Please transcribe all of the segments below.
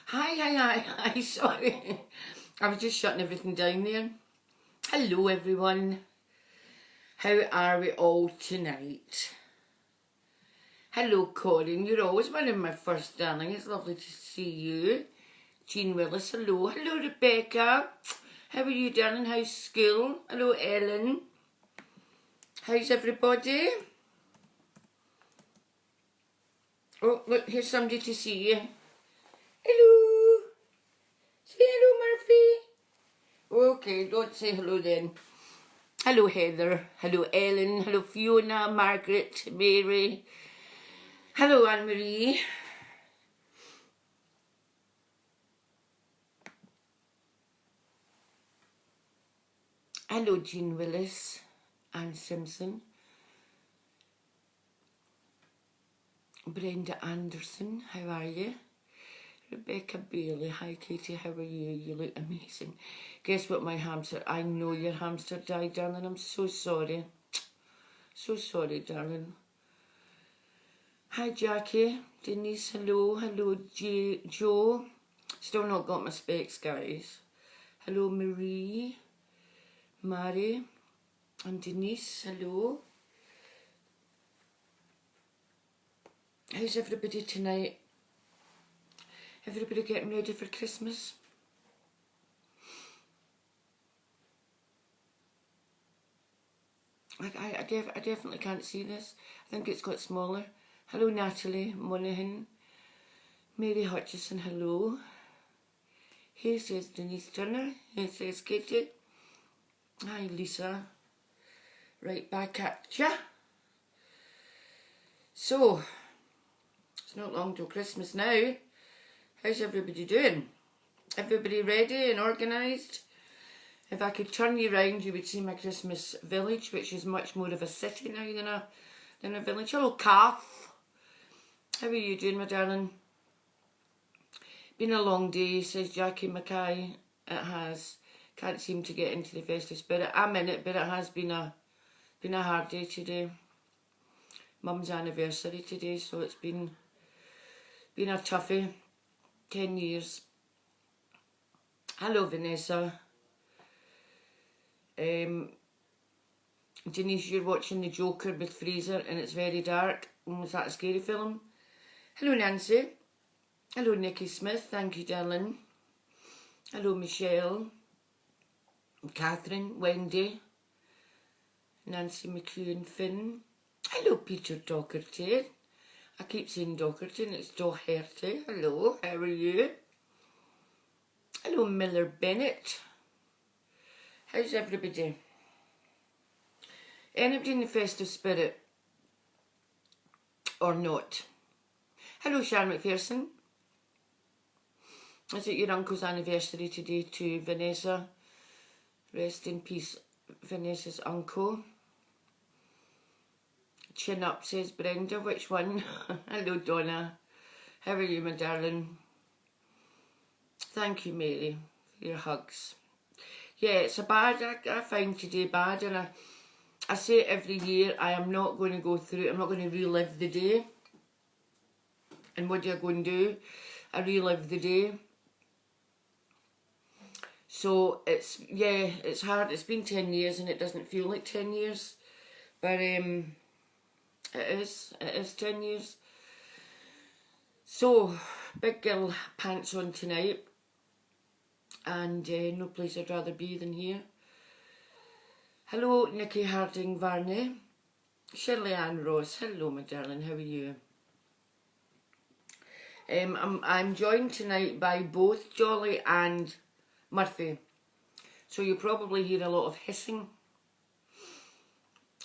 Hi, sorry. I was just shutting everything down there. Hello everyone. How are we all tonight? Hello Coyne, you're always one of my first, darling. It's lovely to see you. Jean Willis, hello. Hello Rebecca. How are you, darling? How's school? Hello Ellen. How's everybody? Oh, look, here's somebody to see you. Hello. Say hello, Murphy. Okay, don't say hello then. Hello Heather, hello Ellen, hello Fiona, Margaret, Mary, hello Anne-Marie. Hello Jean Willis, Anne Simpson, Brenda Anderson, how are you? Rebecca Bailey, hi Katie, how are you? You look amazing. Guess what, my hamster, I know your hamster died, darling, I'm so sorry. So sorry, darling. Hi Jackie, Denise, hello, hello Joe. Still not got my specs, guys. Hello Marie, Mary, and Denise, hello. How's everybody tonight? Everybody getting ready for Christmas? I definitely can't see this. I think it's got smaller. Hello Natalie Monaghan, Mary Hutchison, hello. Here says Denise Turner, here says Katie. Hi Lisa, right back at ya. So, it's not long till Christmas now. How's everybody doing? Everybody ready and organised? If I could turn you round, you would see my Christmas village, which is much more of a city now than a village. Hello, Calf. How are you doing, my darling? Been a long day, says Jackie Mackay. It has. Can't seem to get into the festive spirit. I'm in it, but it has been a hard day today. Mum's anniversary today, so it's been a toughie. 10 years. Hello, Vanessa. Denise, you're watching The Joker with Fraser and it's very dark. Was that a scary film? Hello, Nancy. Hello, Nikki Smith. Thank you, darling. Hello, Michelle. Catherine, Wendy. Nancy McEwen Finn. Hello, Peter Docherty. I keep saying Docherty and it's Doherty. Hello, how are you? Hello, Miller Bennett. How's everybody? Anybody in the festive spirit? Or not? Hello, Sharon McPherson. Is it your uncle's anniversary today too, Vanessa? Rest in peace, Vanessa's uncle. Chin up, says Brenda. Which one? Hello, Donna. How are you, my darling? Thank you, Mary, for your hugs. Yeah, it's I find today bad, and I say it every year, I am not going to go through, I'm not going to relive the day. And what do I go and do? I relive the day. So it's hard. It's been 10 years and it doesn't feel like 10 years. But it is 10 years. So, big girl pants on tonight. And no place I'd rather be than here. Hello, Nikki Harding Varney. Shirley Ann Ross. Hello, my darling. How are you? I'm joined tonight by both Jolly and Murphy. So you'll probably hear a lot of hissing.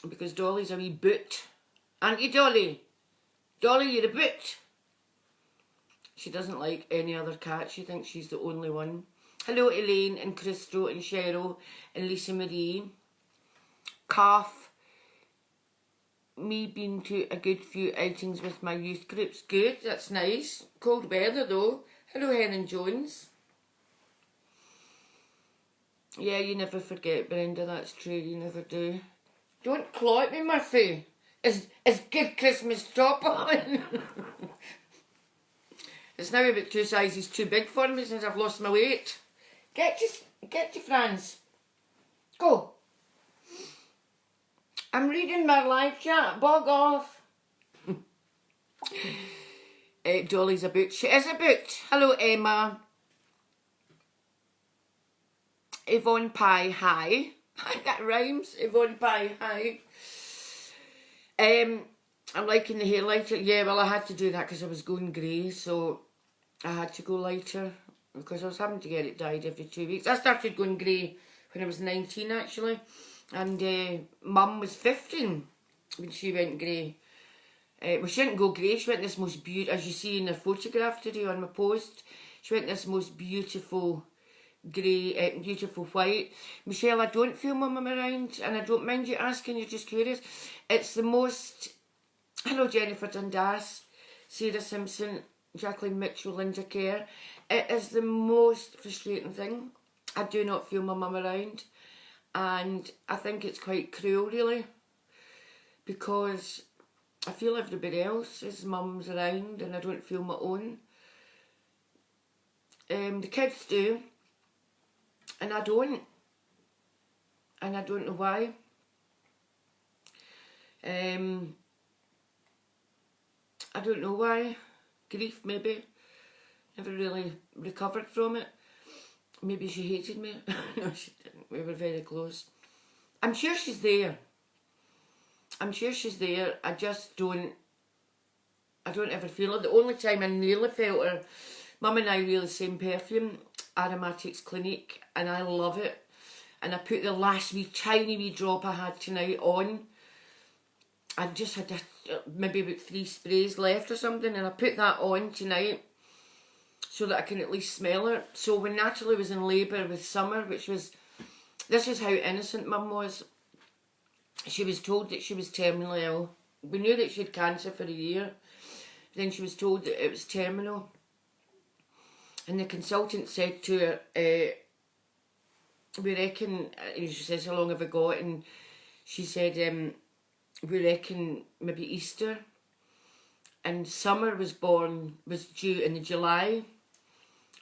Because Dolly's a wee boot. Aren't you, Dolly? Dolly, you're a boot. She doesn't like any other cat. She thinks she's the only one. Hello, Elaine and Christo and Cheryl and Lisa Marie. Calf. Me been to a good few outings with my youth groups. Good, that's nice. Cold weather though. Hello, Helen Jones. Yeah, you never forget, Brenda, that's true, you never do. Don't claw at me, Murphy. Is good Christmas top on? It's now about 2 sizes too big for me since I've lost my weight. Get to France. Go. I'm reading my live chat. Bog off. Dolly's a boot. She is a boot. Hello, Emma. Yvonne Pie, hi. That rhymes. Yvonne Pie, hi. I'm liking the hair lighter. Yeah, well, I had to do that because I was going grey, so I had to go lighter because I was having to get it dyed every 2 weeks. I started going grey when I was 19, actually, and Mum was 15 when she went grey. Well, she didn't go grey. She went this most beautiful, as you see in her photograph today on my post. She went this most beautiful grey, beautiful white. Michelle, I don't feel my mum around, and I don't mind you asking, you're just curious. It's the most... Hello, Jennifer Dundas, Sarah Simpson, Jacqueline Mitchell, Linda Kerr. It is the most frustrating thing. I do not feel my mum around, and I think it's quite cruel, really, because I feel everybody else's mum's around and I don't feel my own. The kids do, and I don't. And I don't know why. I don't know why. Grief, maybe. Never really recovered from it. Maybe she hated me. No, she didn't. We were very close. I'm sure she's there. I'm sure she's there. I just don't... I don't ever feel her. The only time I nearly felt her... Mum and I wear the same perfume, Aromatics Clinique, and I love it. And I put the last tiny wee drop I had tonight on. I just had maybe about 3 sprays left or something, and I put that on tonight so that I can at least smell it. So when Natalie was in labour with Summer, which was... This is how innocent Mum was. She was told that she was terminally ill. We knew that she had cancer for a year. Then she was told that it was terminal. And the consultant said to her, we reckon, and she says, how long have I got? And she said, we reckon maybe Easter. And Summer was due in July.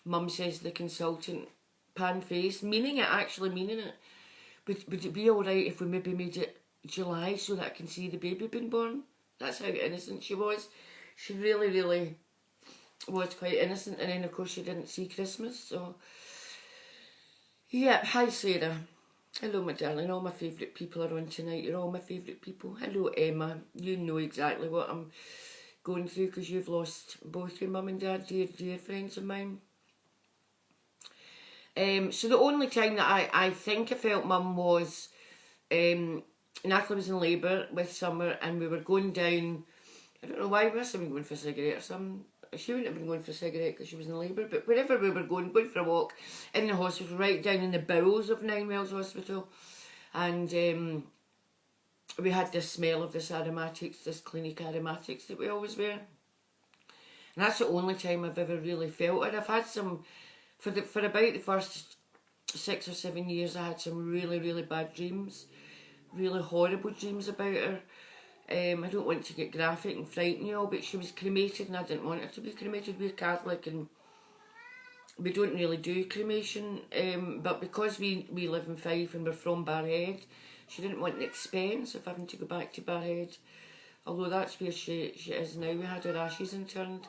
Mum says to the consultant, pan face, meaning it, actually meaning it. Would it be alright if we maybe made it July so that I can see the baby being born? That's how innocent she was. She really, really was quite innocent. And then, of course, she didn't see Christmas. So, yeah. Hi, Sarah. Hello, my darling. All my favourite people are on tonight. You're all my favourite people. Hello, Emma. You know exactly what I'm going through because you've lost both your mum and dad, dear friends of mine. So the only time that I think I felt mum was Natalie was in labour with Summer and we were going down, I don't know why, we must have been going for a cigarette or something. She wouldn't have been going for a cigarette because she was in labour, but wherever we were going for a walk in the hospital, right down in the bowels of Nine Wells Hospital, and we had this smell of this aromatics, this Clinique aromatics that we always wear. And that's the only time I've ever really felt it. I've had some... For about the first 6 or 7 years, I had some really, really bad dreams. Really horrible dreams about her. I don't want to get graphic and frighten you all, but she was cremated and I didn't want her to be cremated. We're Catholic and we don't really do cremation. But because we live in Fife and we're from Barrhead, she didn't want the expense of having to go back to Barrhead. Although that's where she is now. We had her ashes interred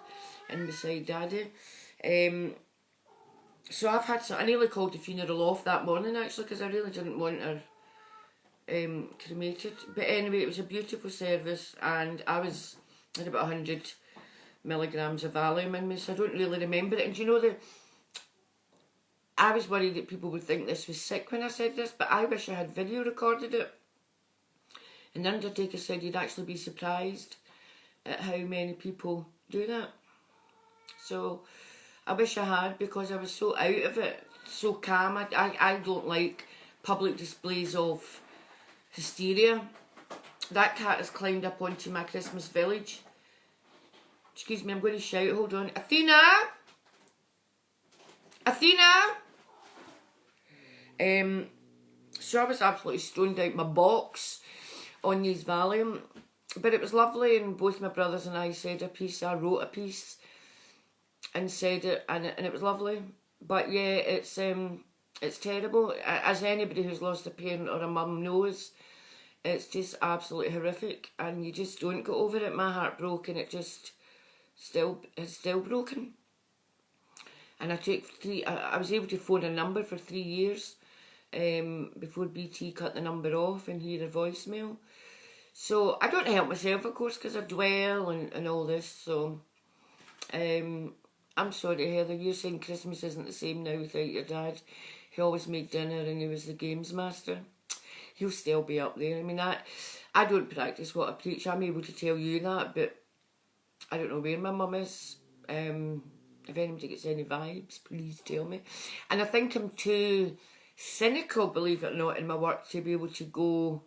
in beside Daddy. So I've had I nearly called the funeral off that morning actually because I really didn't want her cremated. But anyway, it was a beautiful service and I had about 100 milligrams of Valium in me, so I don't really remember it. And do you know I was worried that people would think this was sick when I said this, but I wish I had video recorded it. And the undertaker said you'd actually be surprised at how many people do that. So I wish I had, because I was so out of it, so calm. I don't like public displays of hysteria. That cat has climbed up onto my Christmas village. Excuse me, I'm going to shout, hold on. Athena! Athena! So I was absolutely stoned out my box on these Valium. But it was lovely, and both my brothers and I said a piece. I wrote a piece. and said it, and it was lovely. But yeah, it's terrible. As anybody who's lost a parent or a mum knows, it's just absolutely horrific, and you just don't get over it. My heart broke, and it just it's still broken. And I was able to phone a number for 3 years before BT cut the number off and hear a voicemail. So I don't help myself, of course, because I dwell and all this. So I'm sorry, Heather, you're saying Christmas isn't the same now without your dad. He always made dinner and he was the games master. He'll still be up there. I mean, I don't practice what I preach. I'm able to tell you that, but I don't know where my mum is. If anybody gets any vibes, please tell me. And I think I'm too cynical, believe it or not, in my work to be able to go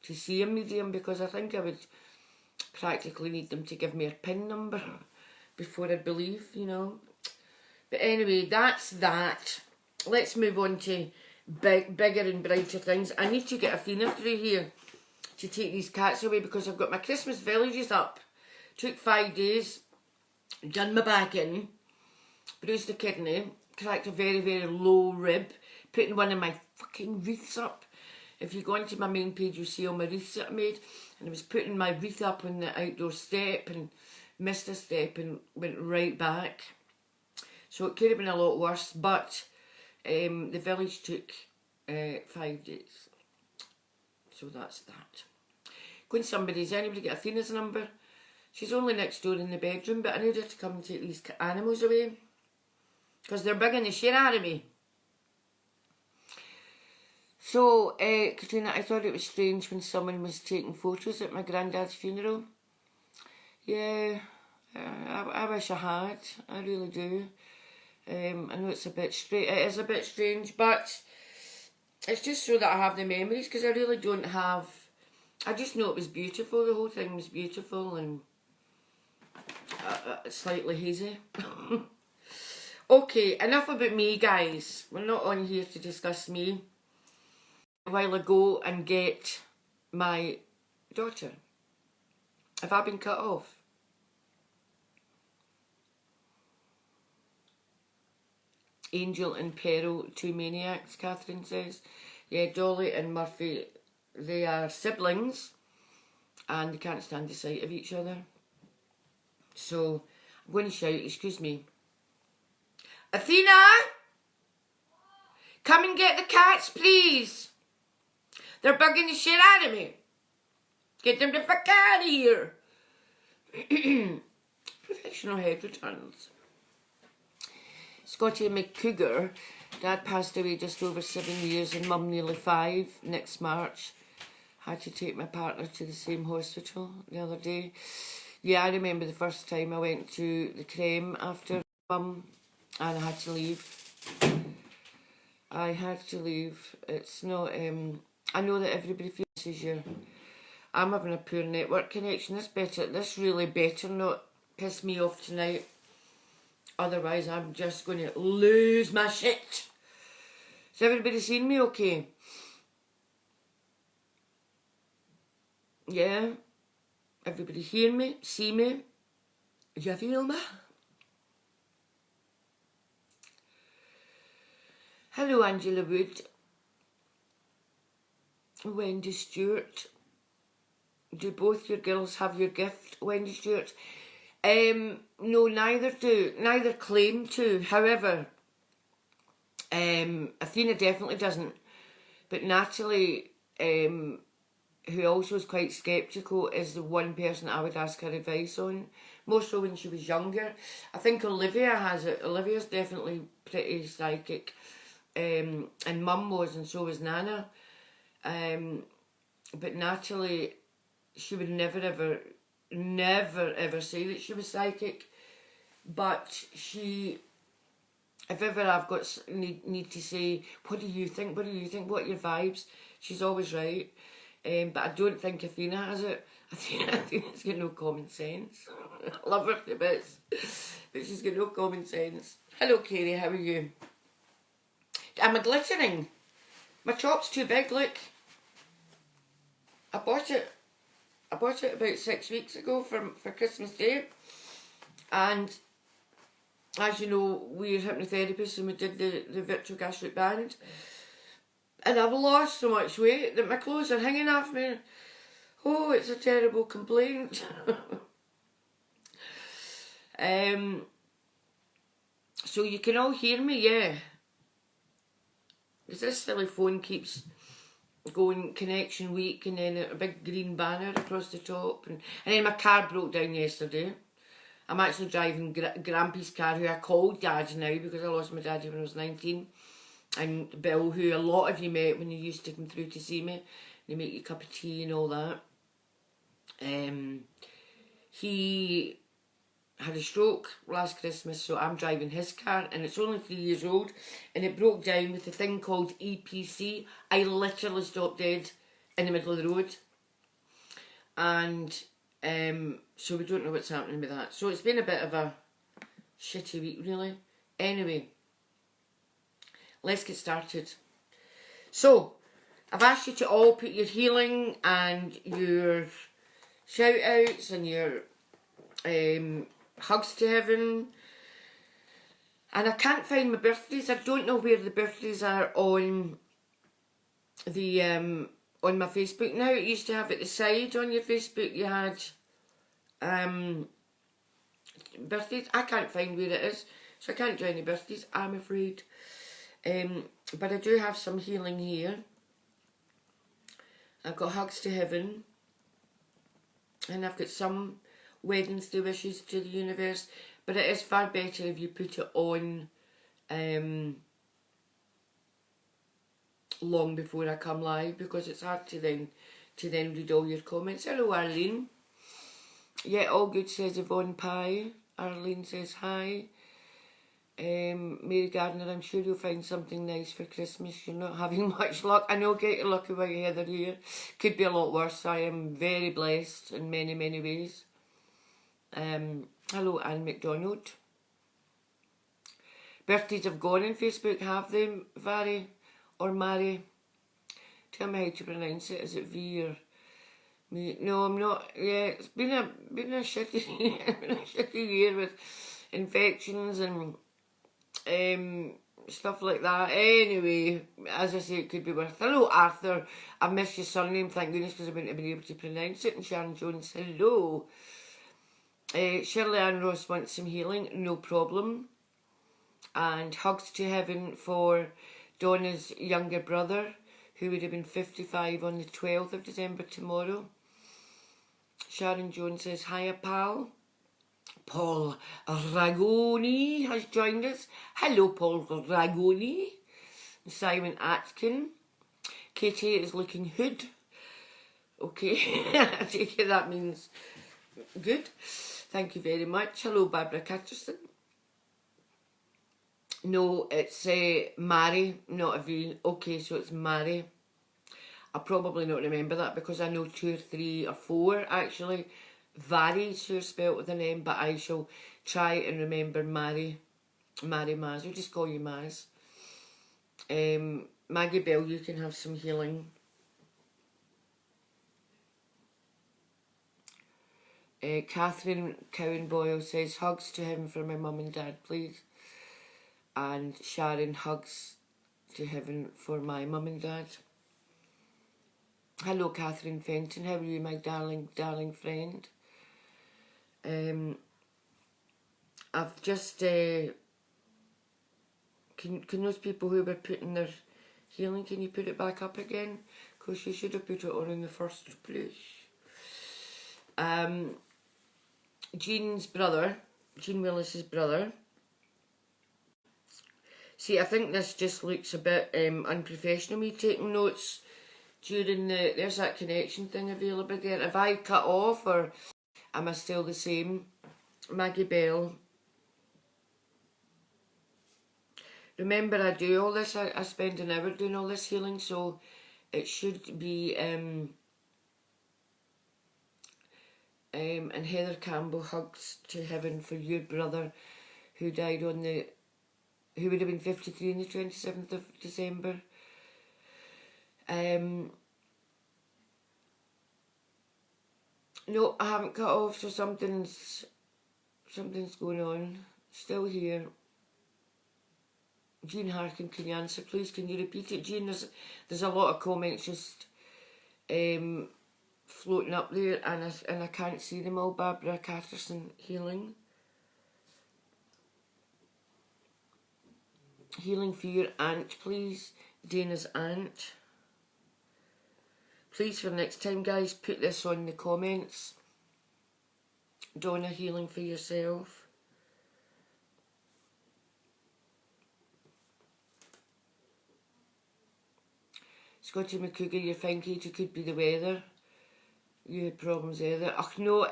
to see a medium, because I think I would practically need them to give me a PIN number before I'd believe, you know. But anyway, that's that. Let's move on to bigger and brighter things. I need to get Athena through here to take these cats away, because I've got my Christmas villages up. Took 5 days, done my back in, bruised the kidney, cracked a very, very low rib, putting one of my fucking wreaths up. If you go onto my main page, you'll see all my wreaths that I made. And I was putting my wreath up on the outdoor step and missed a step and went right back. So it could have been a lot worse, but the village took 5 days. So that's that. Going somebody's, anybody get Athena's number? She's only next door in the bedroom, but I need her to come and take these animals away, because they're bugging the shit out of me. So, Katrina, I thought it was strange when someone was taking photos at my granddad's funeral. Yeah, I wish I had. I really do. I know it's a bit strange. It is a bit strange, but it's just so that I have the memories, because I really don't have... I just know it was beautiful. The whole thing was beautiful and slightly hazy. Okay, enough about me, guys. We're not on here to discuss me. A while ago and get my daughter. Have I been cut off? Angel and Peril, 2 maniacs, Catherine says. Yeah, Dolly and Murphy, they are siblings and they can't stand the sight of each other. So, I'm going to shout, excuse me. Athena! Come and get the cats, please! They're bugging the shit out of me. Get them the fuck out of here. Professional head returns. Scotty McCougar. Dad passed away just over 7 years and Mum nearly 5 next March. Had to take my partner to the same hospital the other day. Yeah, I remember the first time I went to the creme after Mum and I had to leave. I had to leave. It's not... I know that everybody feels as you. I'm having a poor network connection. This really better not piss me off tonight. Otherwise, I'm just going to lose my shit. Has everybody seen me okay? Yeah? Everybody hear me? See me? You feel me? Hello, Angela Wood. Wendy Stewart. Do both your girls have your gift, Wendy Stewart? No, neither do. Neither claim to. However, Athena definitely doesn't. But Natalie, who also is quite sceptical, is the one person I would ask her advice on. More so when she was younger. I think Olivia has it. Olivia's definitely pretty psychic. And Mum was, and so was Nana. But Natalie, she would never ever say that she was psychic. But she, if ever I've got need to say, what do you think, what are your vibes, she's always right. But I don't think Athena has it. Athena's got no common sense. I love her to bits, but she's got no common sense. Hello, Kerry, how are you? Am I glittering? My top's too big, look. I bought it about 6 weeks ago for Christmas Day, and as you know, we're hypnotherapists and we did the virtual gastric band. And I've lost so much weight that my clothes are hanging off me. Oh, it's a terrible complaint. So you can all hear me, yeah. Because this silly phone keeps going connection weak, and then a big green banner across the top. And then my car broke down yesterday. I'm actually driving Grampy's car, who I called Dad now because I lost my daddy when I was 19. And Bill, who a lot of you met when you used to come through to see me. They make you a cup of tea and all that. He had a stroke last Christmas, so I'm driving his car, and it's only 3 years old, and it broke down with a thing called EPC. I literally stopped dead in the middle of the road. And so we don't know what's happening with that. So it's been a bit of a shitty week, really. Anyway, let's get started. So, I've asked you to all put your healing and your shout outs and your hugs to heaven. And I can't find my birthdays. I don't know where the birthdays are on the on my Facebook now. It used to have at the side on your Facebook you had birthdays. I can't find where it is, so I can't do any birthdays, I'm afraid. But I do have some healing here. I've got hugs to heaven, and I've got some Wednesday wishes to the universe, but it is far better if you put it on long before I come live, because it's hard to then read all your comments. Hello Arlene. Yeah, all good, says Yvonne Pye. Arlene says hi. Mary Gardner, I'm sure you'll find something nice for Christmas. You're not having much luck. I know, get your lucky white heather here. Could be a lot worse. I am very blessed in many, many ways. Hello Anne McDonald. Birthdays have gone on Facebook, have they, Vary or Mary? Tell me how to pronounce it. Is it V or me? No, I'm not. Yeah, it's been a shitty year with infections and stuff like that. Anyway, as I say, it could be worse. Hello Arthur. I missed your surname, thank goodness, because I wouldn't have been able to pronounce it. And Sharon Jones, hello. Shirley Ann Ross wants some healing, no problem. And hugs to heaven for Donna's younger brother, who would have been 55 on the 12th of December tomorrow. Sharon Jones says, hiya pal. Paul Ragoni has joined us. Hello Paul Ragoni. Simon Atkin. Katie is looking hood. Okay, I take it that means good. Thank you very much. Hello Barbara Catterson. No, it's Mary, not a V. Okay, so it's Mary. I'll probably not remember that because I know 2 or 3 or 4 actually varies who are spelt with an M, but I shall try and remember Mary Maz. We'll just call you Maz. Maggie Bell, you can have some healing. Catherine Cowan Boyle says, hugs to him for my mum and dad, please. And Sharon, hugs to heaven for my mum and dad. Hello Catherine Fenton, how are you, my darling friend? I've just can those people who were putting their healing, can you put it back up again? Because you should have put it on in the first place. Jean's brother, Jean Willis's brother. See, I think this just looks a bit unprofessional, me taking notes during there's that connection thing available again. Have I cut off or am I still the same? Maggie Bell. Remember, I do all this, I spend an hour doing all this healing, so it should be, and Heather Campbell, hugs to heaven for your brother who died on who would have been 53 on the 27th of December. No, I haven't cut off, so something's going on. Still here. Jean Harkin, can you answer please? Can you repeat it, Jean? There's a lot of comments just floating up there, and I can't see them all. Barbara Catterson, healing. Healing for your aunt, please. Dana's aunt. Please, for next time, guys, put this on the comments. Donna, healing for yourself. Scotty McCougar, you're fine, Kate. It could be the weather. You had problems either. Oh no,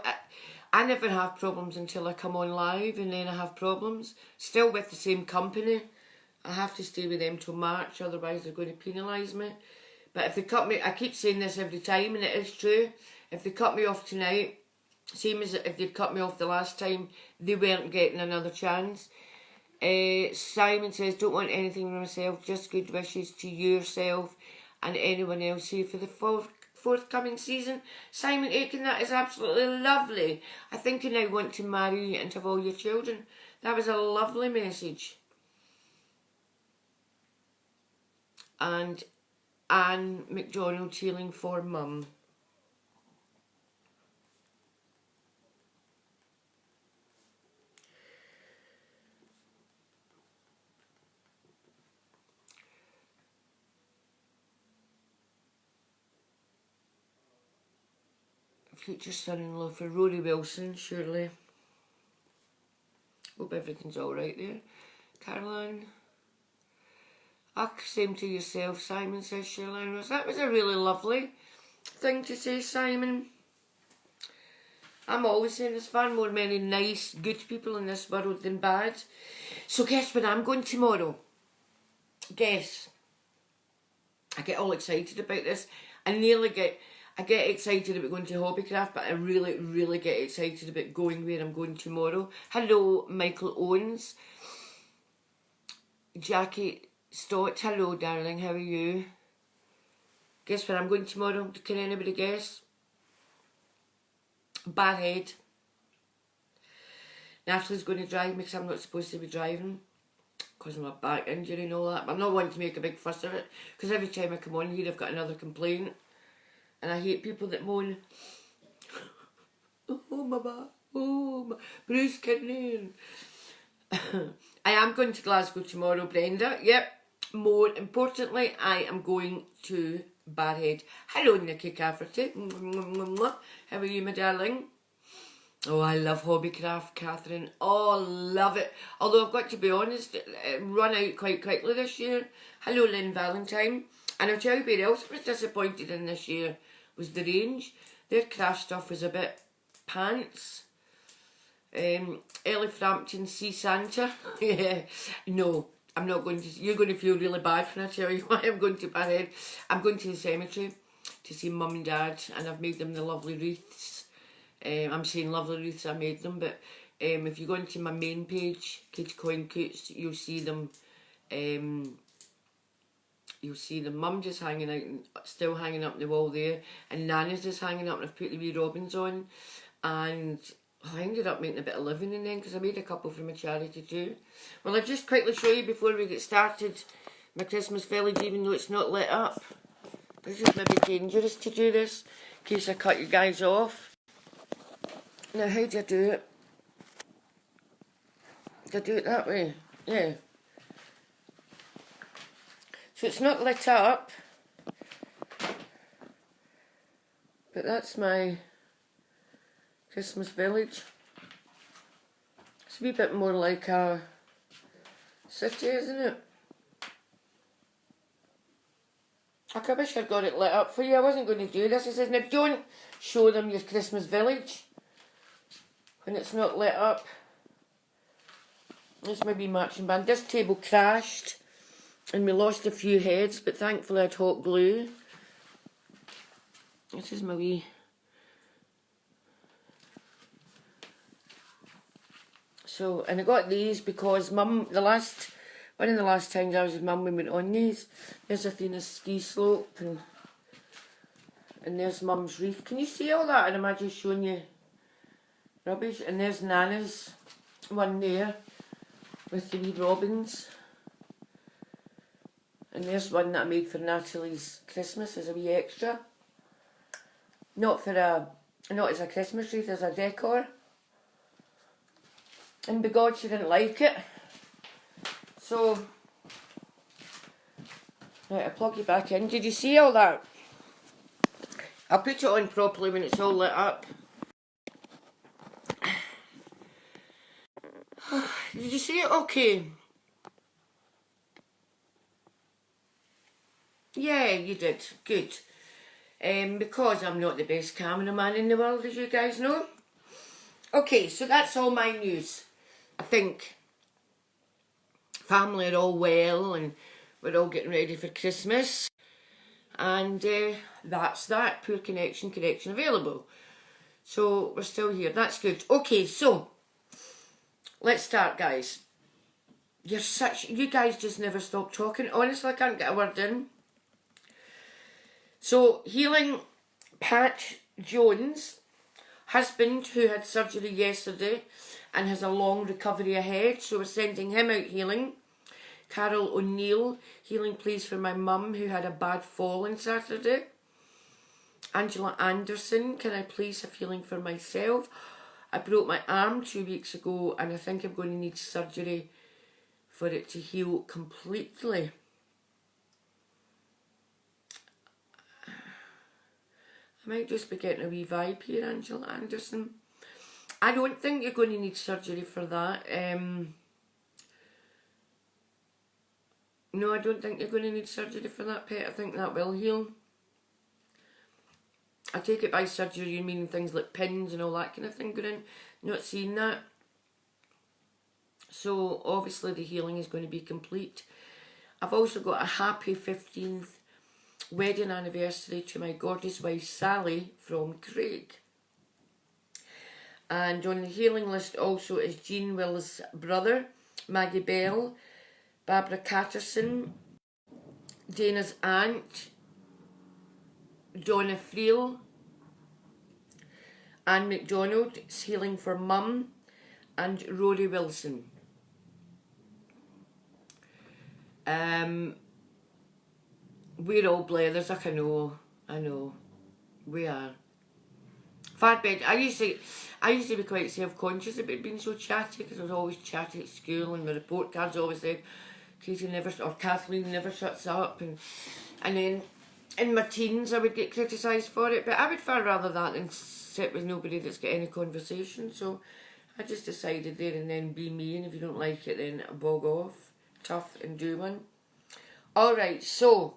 I never have problems until I come on live, and then I have problems. Still with the same company. I have to stay with them till March, otherwise they're going to penalise me. But if they cut me, I keep saying this every time, and it is true. If they cut me off tonight, same as if they'd cut me off the last time, they weren't getting another chance. Simon says, don't want anything for myself, just good wishes to yourself and anyone else here for the forthcoming season. Simon Aiken, that is absolutely lovely. I think you now want to marry and have all your children. That was a lovely message. And Anne McDonald, healing for mum. Future son-in-law for Rory Wilson, surely. Hope everything's alright there. Caroline. Same to yourself, Simon, says Shirley Rose. That was a really lovely thing to say, Simon. I'm always saying there's far more many nice, good people in this world than bad. So guess where I'm going tomorrow? Guess. I get all excited about this. I get excited about going to Hobbycraft, but I really, really get excited about going where I'm going tomorrow. Hello, Michael Owens. Jackie Stott, hello darling, how are you? Guess where I'm going tomorrow? Can anybody guess? Barhead. Natalie's going to drive me because I'm not supposed to be driving because of my back injury and all that. But I'm not wanting to make a big fuss of it because every time I come on here I've got another complaint. And I hate people that moan, oh my back, oh my Bruce kidney. I am going to Glasgow tomorrow, Brenda. Yep. More importantly, I am going to Barhead. Hello, Nikki Cafferty. How are you, my darling? Oh, I love Hobbycraft, Catherine. Oh, love it. Although I've got to be honest, it run out quite quickly this year. Hello, Lynn Valentine. And I'll tell you what else I was disappointed in this year was the range. Their craft stuff was a bit pants. Ellie Frampton, Sea Santa. Yeah, no, I'm not going to. You're going to feel really bad when I tell you why I'm going to Barhead. I'm going to the cemetery to see Mum and Dad, and I've made them the lovely wreaths. I'm saying lovely wreaths, I made them, but if you go into my main page, Kate Coyne Coots, you'll see them. You'll see the Mum just hanging out, still hanging up the wall there, and Nana's just hanging up, and I've put the wee robins on, and I ended up making a bit of living in them because I made a couple for my charity too. Well, I'll just quickly show you before we get started my Christmas village, even though it's not lit up. This is maybe dangerous to do this in case I cut you guys off. Now, how do I do it? Do I do it that way? Yeah. So it's not lit up, but that's my Christmas village. It's a wee bit more like a city, isn't it? I wish I'd got it lit up for you. I wasn't going to do this. It says, now don't show them your Christmas village when it's not lit up. This might be marching band. This table crashed and we lost a few heads, but thankfully I had hot glue. This is my wee. So, and I got these because Mum, one of the last times I was with Mum, we went on these. There's Athena's ski slope, and there's Mum's reef. Can you see all that? And am I just showing you rubbish? And there's Nana's one there. with the wee robins. And there's one that I made for Natalie's Christmas as a wee extra. Not as a Christmas wreath, as a decor. And by God, she didn't like it. So, right, I'll plug you back in. Did you see all that? I'll put it on properly when it's all lit up. Did you see it okay? Yeah, you did. Good. Because I'm not the best cameraman in the world, as you guys know. Okay, so that's all my news. I think family are all well and we're all getting ready for Christmas. And that's that. Poor connection available. So we're still here. That's good. Okay, so let's start, guys. You guys just never stop talking. Honestly, I can't get a word in. So, healing Pat Jones, husband who had surgery yesterday and has a long recovery ahead. So we're sending him out healing. Carol O'Neill, healing please for my mum who had a bad fall on Saturday. Angela Anderson, can I please have healing for myself? I broke my arm 2 weeks ago and I think I'm going to need surgery for it to heal completely. I might just be getting a wee vibe here, Angela Anderson. I don't think you're going to need surgery for that. No, I don't think you're going to need surgery for that, pet. I think that will heal. I take it by surgery you mean things like pins and all that kind of thing going in. Not seeing that. So obviously the healing is going to be complete. I've also got a happy 15th wedding anniversary to my gorgeous wife Sally from Craig. And on the healing list also is Jean Will's brother, Maggie Bell, Barbara Catterson, Dana's aunt, Donna Friel, Anne McDonald, it's healing for mum, and Rory Wilson. We're all blathers, I know, we are. Fat bed. I used to be quite self-conscious about being so chatty because I was always chatty at school and my report cards always said Kathleen never shuts up, and then in my teens I would get criticised for it, but I would far rather that than sit with nobody that's got any conversation. So I just decided there and then be me, and if you don't like it then bog off. Tough and do one. Alright, so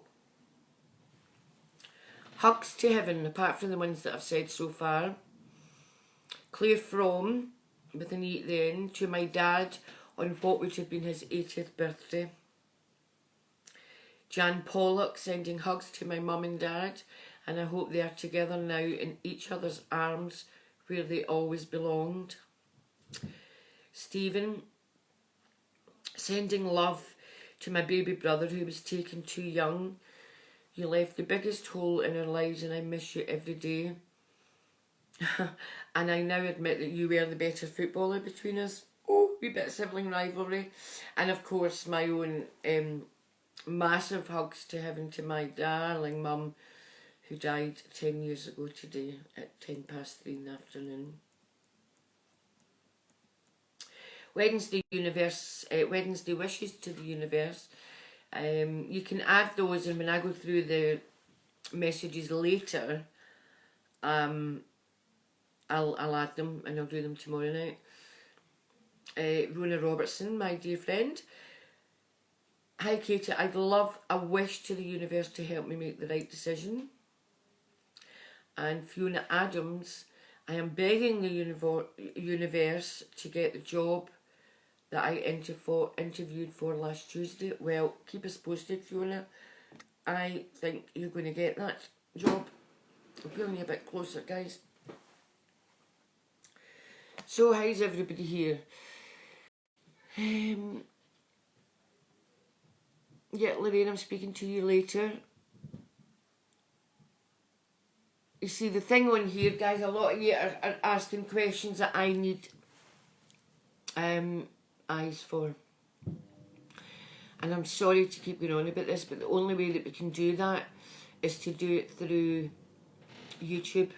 hugs to heaven, apart from the ones that I've said so far. Claire From, with an E at the end, to my dad on what would have been his 80th birthday. Jan Pollock, sending hugs to my mum and dad, and I hope they are together now in each other's arms where they always belonged. Stephen, sending love to my baby brother who was taken too young. You left the biggest hole in our lives and I miss you every day. And I now admit that you were the better footballer between us. Oh, wee bit of sibling rivalry. And of course my own massive hugs to heaven to my darling mum who died 10 years ago today at 3:10 in the afternoon. Wednesday wishes to the universe. You can add those, and when I go through the messages later, I'll add them and I'll do them tomorrow night. Rona Robertson, my dear friend. Hi Katie, I'd love a wish to the universe to help me make the right decision. And Fiona Adams, I am begging the universe to get the job that I interviewed for last Tuesday. Well, keep us posted, Fiona. I think you're going to get that job. I'm pulling you a bit closer, guys. So, how's everybody here? Yeah, Lorraine, I'm speaking to you later. You see, the thing on here, guys, a lot of you are asking questions that I need eyes for. And I'm sorry to keep going on about this, but the only way that we can do that is to do it through YouTube,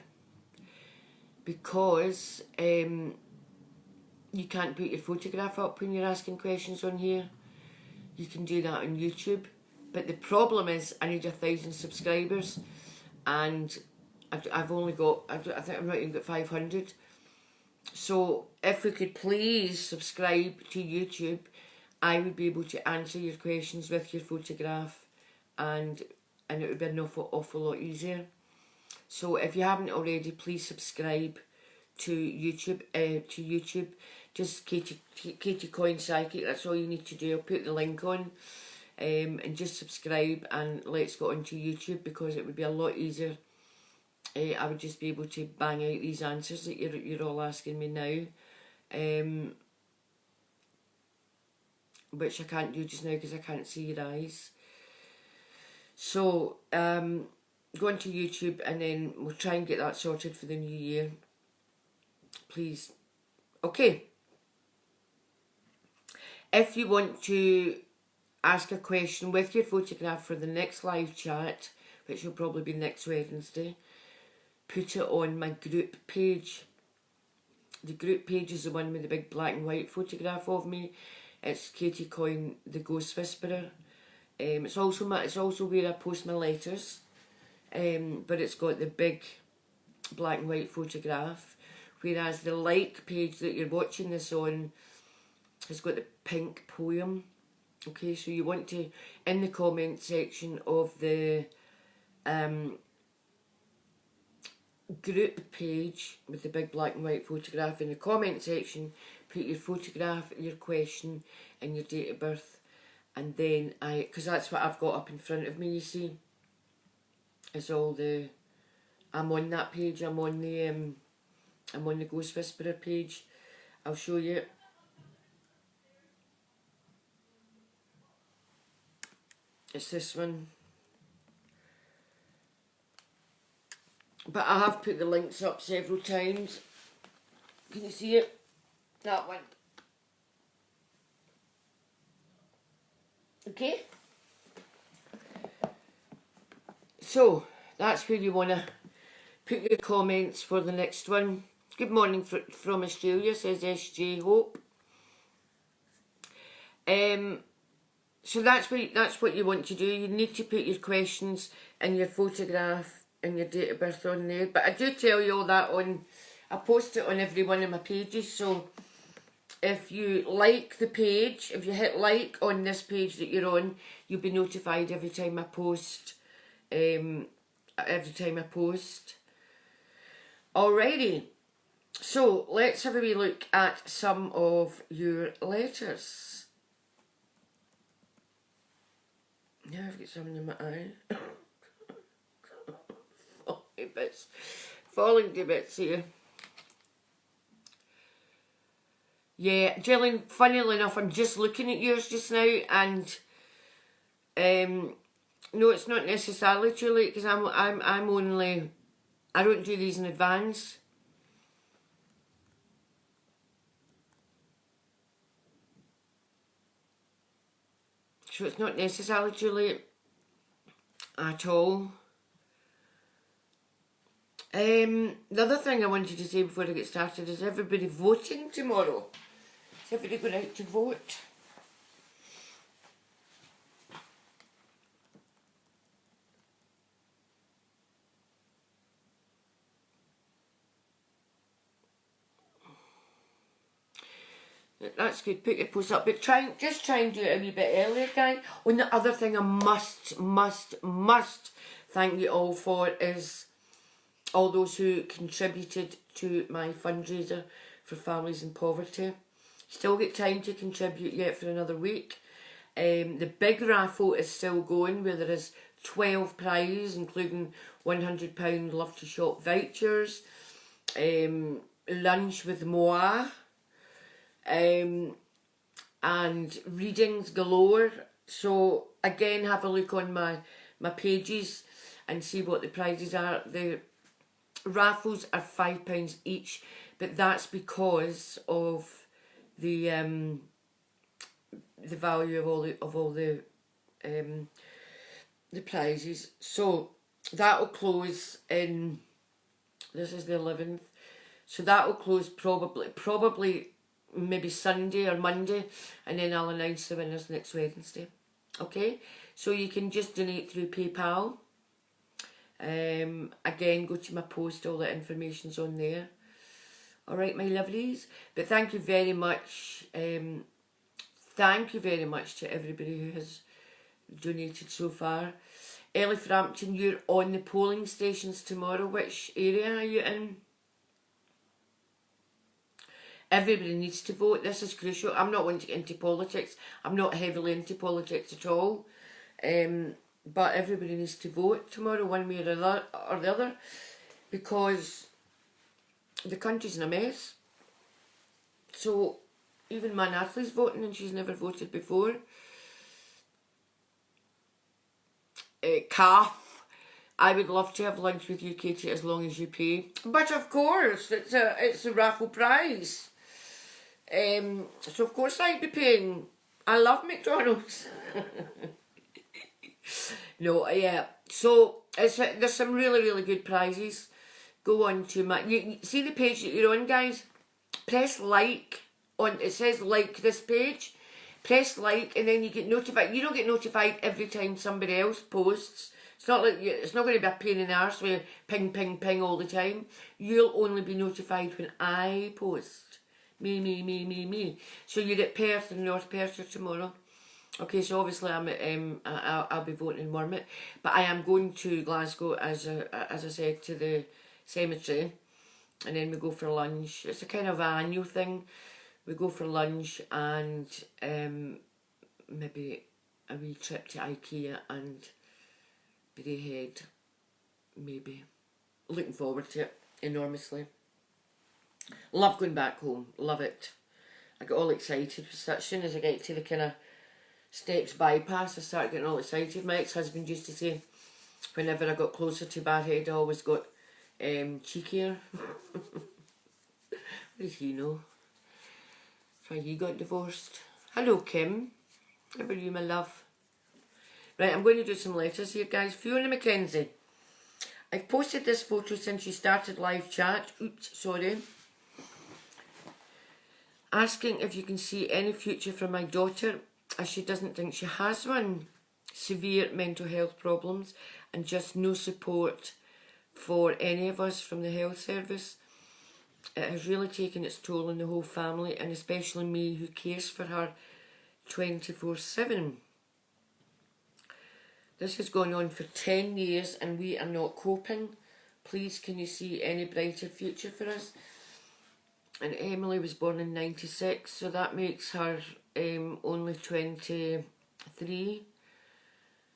because you can't put your photograph up when you're asking questions on here. You can do that on YouTube, but the problem is I need 1,000 subscribers, and I've only got, I think I've not even got 500. So if we could please subscribe to YouTube, I would be able to answer your questions with your photograph, and it would be an awful lot easier. So if you haven't already, please subscribe to YouTube. Just Katie Coyne Psychic, that's all you need to do. I'll put the link on, and just subscribe, and let's go onto YouTube, because it would be a lot easier. I would just be able to bang out these answers that you're all asking me now, which I can't do just now because I can't see your eyes. So go onto YouTube, and then we'll try and get that sorted for the new year, please. Okay. If you want to ask a question with your photograph for the next live chat, which will probably be next Wednesday, put it on my group page. The group page is the one with the big black and white photograph of me. It's Katie Coyne, the Ghost Whisperer. It's also where I post my letters, but it's got the big black and white photograph, whereas the like page that you're watching this on has got the pink poem. Okay, so you want to, in the comment section of the group page with the big black and white photograph, in the comment section, put your photograph, your question, and your date of birth. And then because that's what I've got up in front of me, you see, is all the, I'm on that page, I'm on the Ghost Whisperer page. I'll show you. It's this one. But I have put the links up several times. Can you see it? That one. Okay. So, that's where you want to put your comments for the next one. Good morning from Australia, says SJ Hope. So that's what you want to do. You need to put your questions and your photograph and your date of birth on there. But I do tell you all that on, I post it on every one of my pages. So if you like the page, if you hit like on this page that you're on, you'll be notified every time I post. Alrighty. So let's have a wee look at some of your letters. Now I've got something in my eye. Falling to bits here. Yeah, Jillian, funnily enough, I'm just looking at yours just now, and no, it's not necessarily too late, because I'm only, I don't do these in advance. So it's not necessarily too late at all. The other thing I wanted to say before I get started is everybody voting tomorrow. Is everybody going out to vote? That's good, put your post up, but just try and do it a wee bit earlier, guys. Oh, and the other thing I must thank you all for is all those who contributed to my fundraiser for families in poverty. Still get time to contribute yet for another week. The big raffle is still going, where there is 12 prizes, including £100 Love to Shop vouchers, lunch with Moa, and readings galore. So again, have a look on my pages and see what the prizes are. The raffles are £5 each, but that's because of the the value of all the prizes. So that'll close in, this is the 11th, so that'll close probably maybe Sunday or Monday, and then I'll announce the winners next Wednesday. Okay, so you can just donate through PayPal. Again, go to my post, all the information's on there. Alright, my lovelies, but thank you very much. Thank you very much to everybody who has donated so far. Ellie Frampton, you're on the polling stations tomorrow. Which area are you in? Everybody needs to vote. This is crucial. I'm not wanting to get into politics. I'm not heavily into politics at all. But everybody needs to vote tomorrow, one way or the other, because the country's in a mess. So even my Natalie's voting, and she's never voted before. Calf, I would love to have lunch with you, Katie, as long as you pay. But of course, it's a raffle prize. So of course I'd be paying. I love McDonald's. No, yeah. So there's some really, really good prizes. Go on to my, you see the page that you're on, guys? Press like on, it says like this page. Press like, and then you get notified. You don't get notified every time somebody else posts. It's not like it's not going to be a pain in the arse where ping, ping, ping all the time. You'll only be notified when I post. Me. So you're at Perth and North Perth tomorrow. Okay, so obviously I'll be voting in Wormit, but I am going to Glasgow as I said, to the cemetery, and then we go for lunch. It's a kind of an annual thing. We go for lunch and maybe a wee trip to IKEA and Braehead, maybe. Looking forward to it enormously. Love going back home, love it. I get all excited as soon as I get to the kind of steps bypass. I start getting all excited. My ex-husband used to say whenever I got closer to Barhead I always got cheekier. What does he know? Why he got divorced. Hello Kim, how are you, my love? Right, I'm going to do some letters here, guys. Fiona Mackenzie, I've posted this photo since you started live chat. Oops, sorry. Asking if you can see any future for my daughter, as she doesn't think she has one. Severe mental health problems and just no support for any of us from the health service. It has really taken its toll on the whole family, and especially me, who cares for her 24/7. This has gone on for 10 years and we are not coping. Please, can you see any brighter future for us? And Emily was born in 96, so that makes her only 23.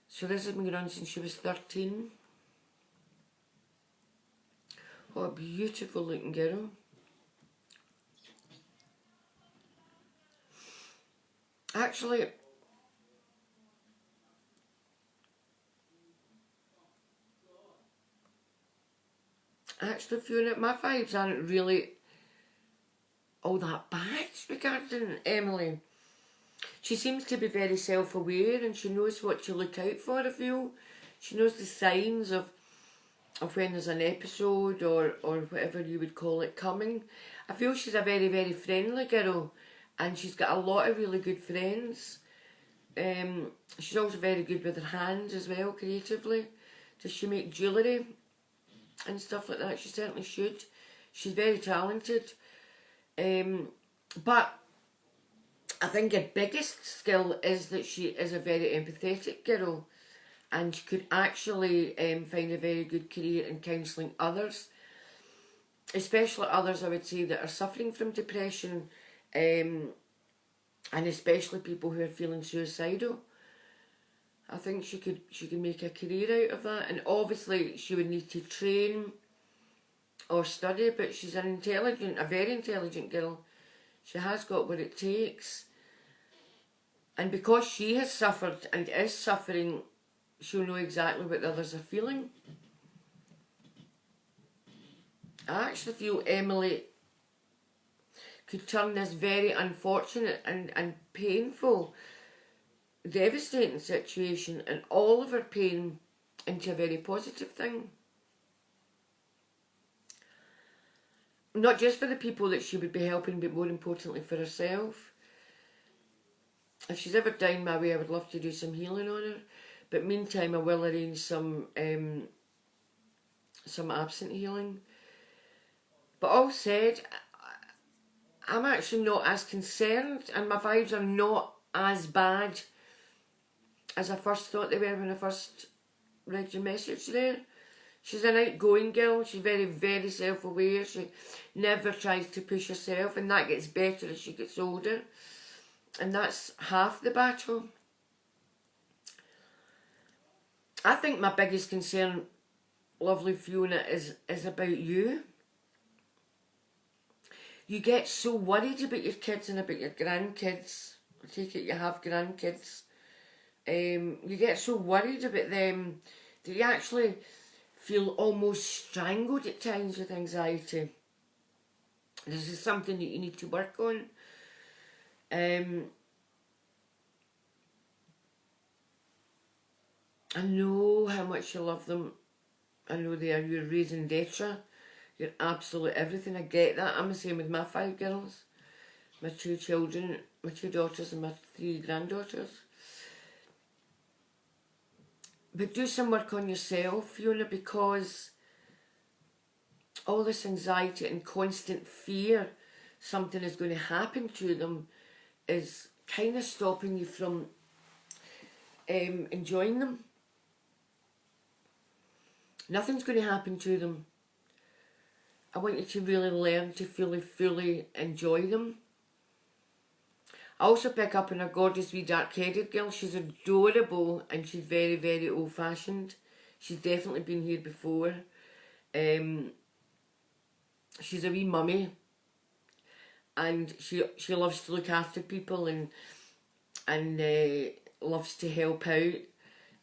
So this has been going on since she was 13. What a beautiful looking girl. Actually, Fiona, my vibes aren't really all that bad regarding Emily. She seems to be very self-aware and she knows what to look out for, I feel. She knows the signs of when there's an episode or whatever you would call it coming. I feel she's a very, very friendly girl and she's got a lot of really good friends. She's also very good with her hands as well, creatively. Does she make jewellery and stuff like that? She certainly should. She's very talented. But I think her biggest skill is that she is a very empathetic girl and she could actually find a very good career in counselling others, especially others, I would say, that are suffering from depression, and especially people who are feeling suicidal. I think she could make a career out of that, and obviously she would need to train or study, but she's a very intelligent girl. She has got what it takes. And because she has suffered and is suffering, she'll know exactly what the others are feeling. I actually feel Emily could turn this very unfortunate and painful devastating situation and all of her pain into a very positive thing. Not just for the people that she would be helping, but more importantly for herself. If she's ever down my way, I would love to do some healing on her. But meantime, I will arrange some absent healing. But all said, I'm actually not as concerned, and my vibes are not as bad as I first thought they were when I first read your message there. She's an outgoing girl. She's very, very self-aware. She never tries to push herself, and that gets better as she gets older. And that's half the battle. I think my biggest concern, lovely Fiona, is about you. You get so worried about your kids and about your grandkids. I take it you have grandkids. You get so worried about them that you actually feel almost strangled at times with anxiety. This is something that you need to work on. I know how much you love them. I know they are your raison d'etre. You're absolute everything. I get that. I'm the same with my 5 girls. My 2 children, my 2 daughters and my 3 granddaughters. But do some work on yourself, Fiona, because all this anxiety and constant fear something is going to happen to them is kind of stopping you from enjoying them. Nothing's going to happen to them. I want you to really learn to fully enjoy them. I also pick up on a gorgeous wee dark-headed girl. She's adorable and she's very, very old-fashioned. She's definitely been here before. She's a wee mummy. And she loves to look after people and loves to help out.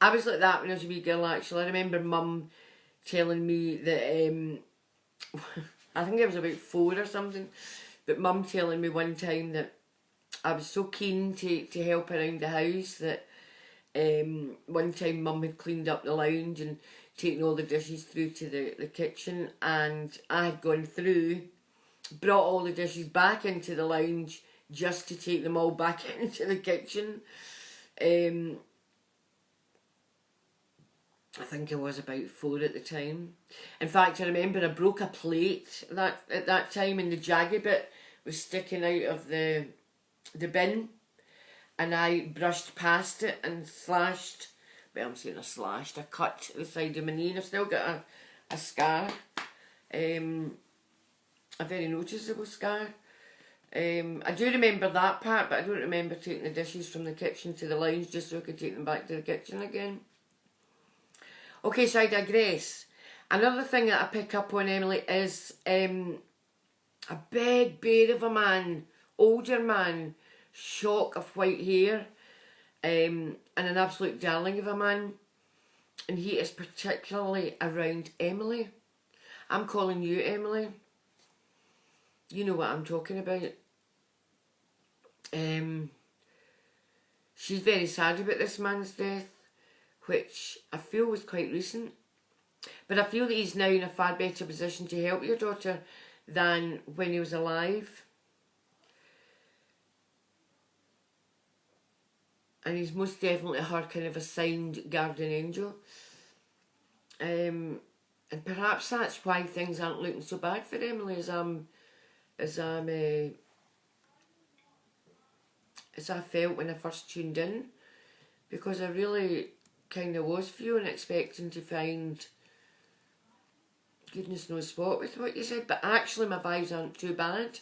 I was like that when I was a wee girl, actually. I remember Mum telling me that, I think I was about 4 or something, but Mum telling me one time that I was so keen to help around the house that one time Mum had cleaned up the lounge and taken all the dishes through to the kitchen, and I had gone through, brought all the dishes back into the lounge just to take them all back into the kitchen. I think I was about 4 at the time. In fact, I remember I broke a plate at that time, and the jaggy bit was sticking out of the bin, and I brushed past it and slashed, well, I'm saying I cut the side of my knee, and I've still got a scar, a very noticeable scar. I do remember that part, but I don't remember taking the dishes from the kitchen to the lounge just so I could take them back to the kitchen again. Okay, so I digress. Another thing that I pick up on, Emily, is a big bear of a man, older man, shock of white hair, and an absolute darling of a man. And he is particularly around Emily. I'm calling you Emily. You know what I'm talking about. She's very sad about this man's death, which I feel was quite recent. But I feel that he's now in a far better position to help your daughter than when he was alive. And he's most definitely her kind of assigned guardian angel. And perhaps that's why things aren't looking so bad for Emily as I felt when I first tuned in. Because I really kind of was feeling expecting to find goodness knows what with what you said, but actually my vibes aren't too bad.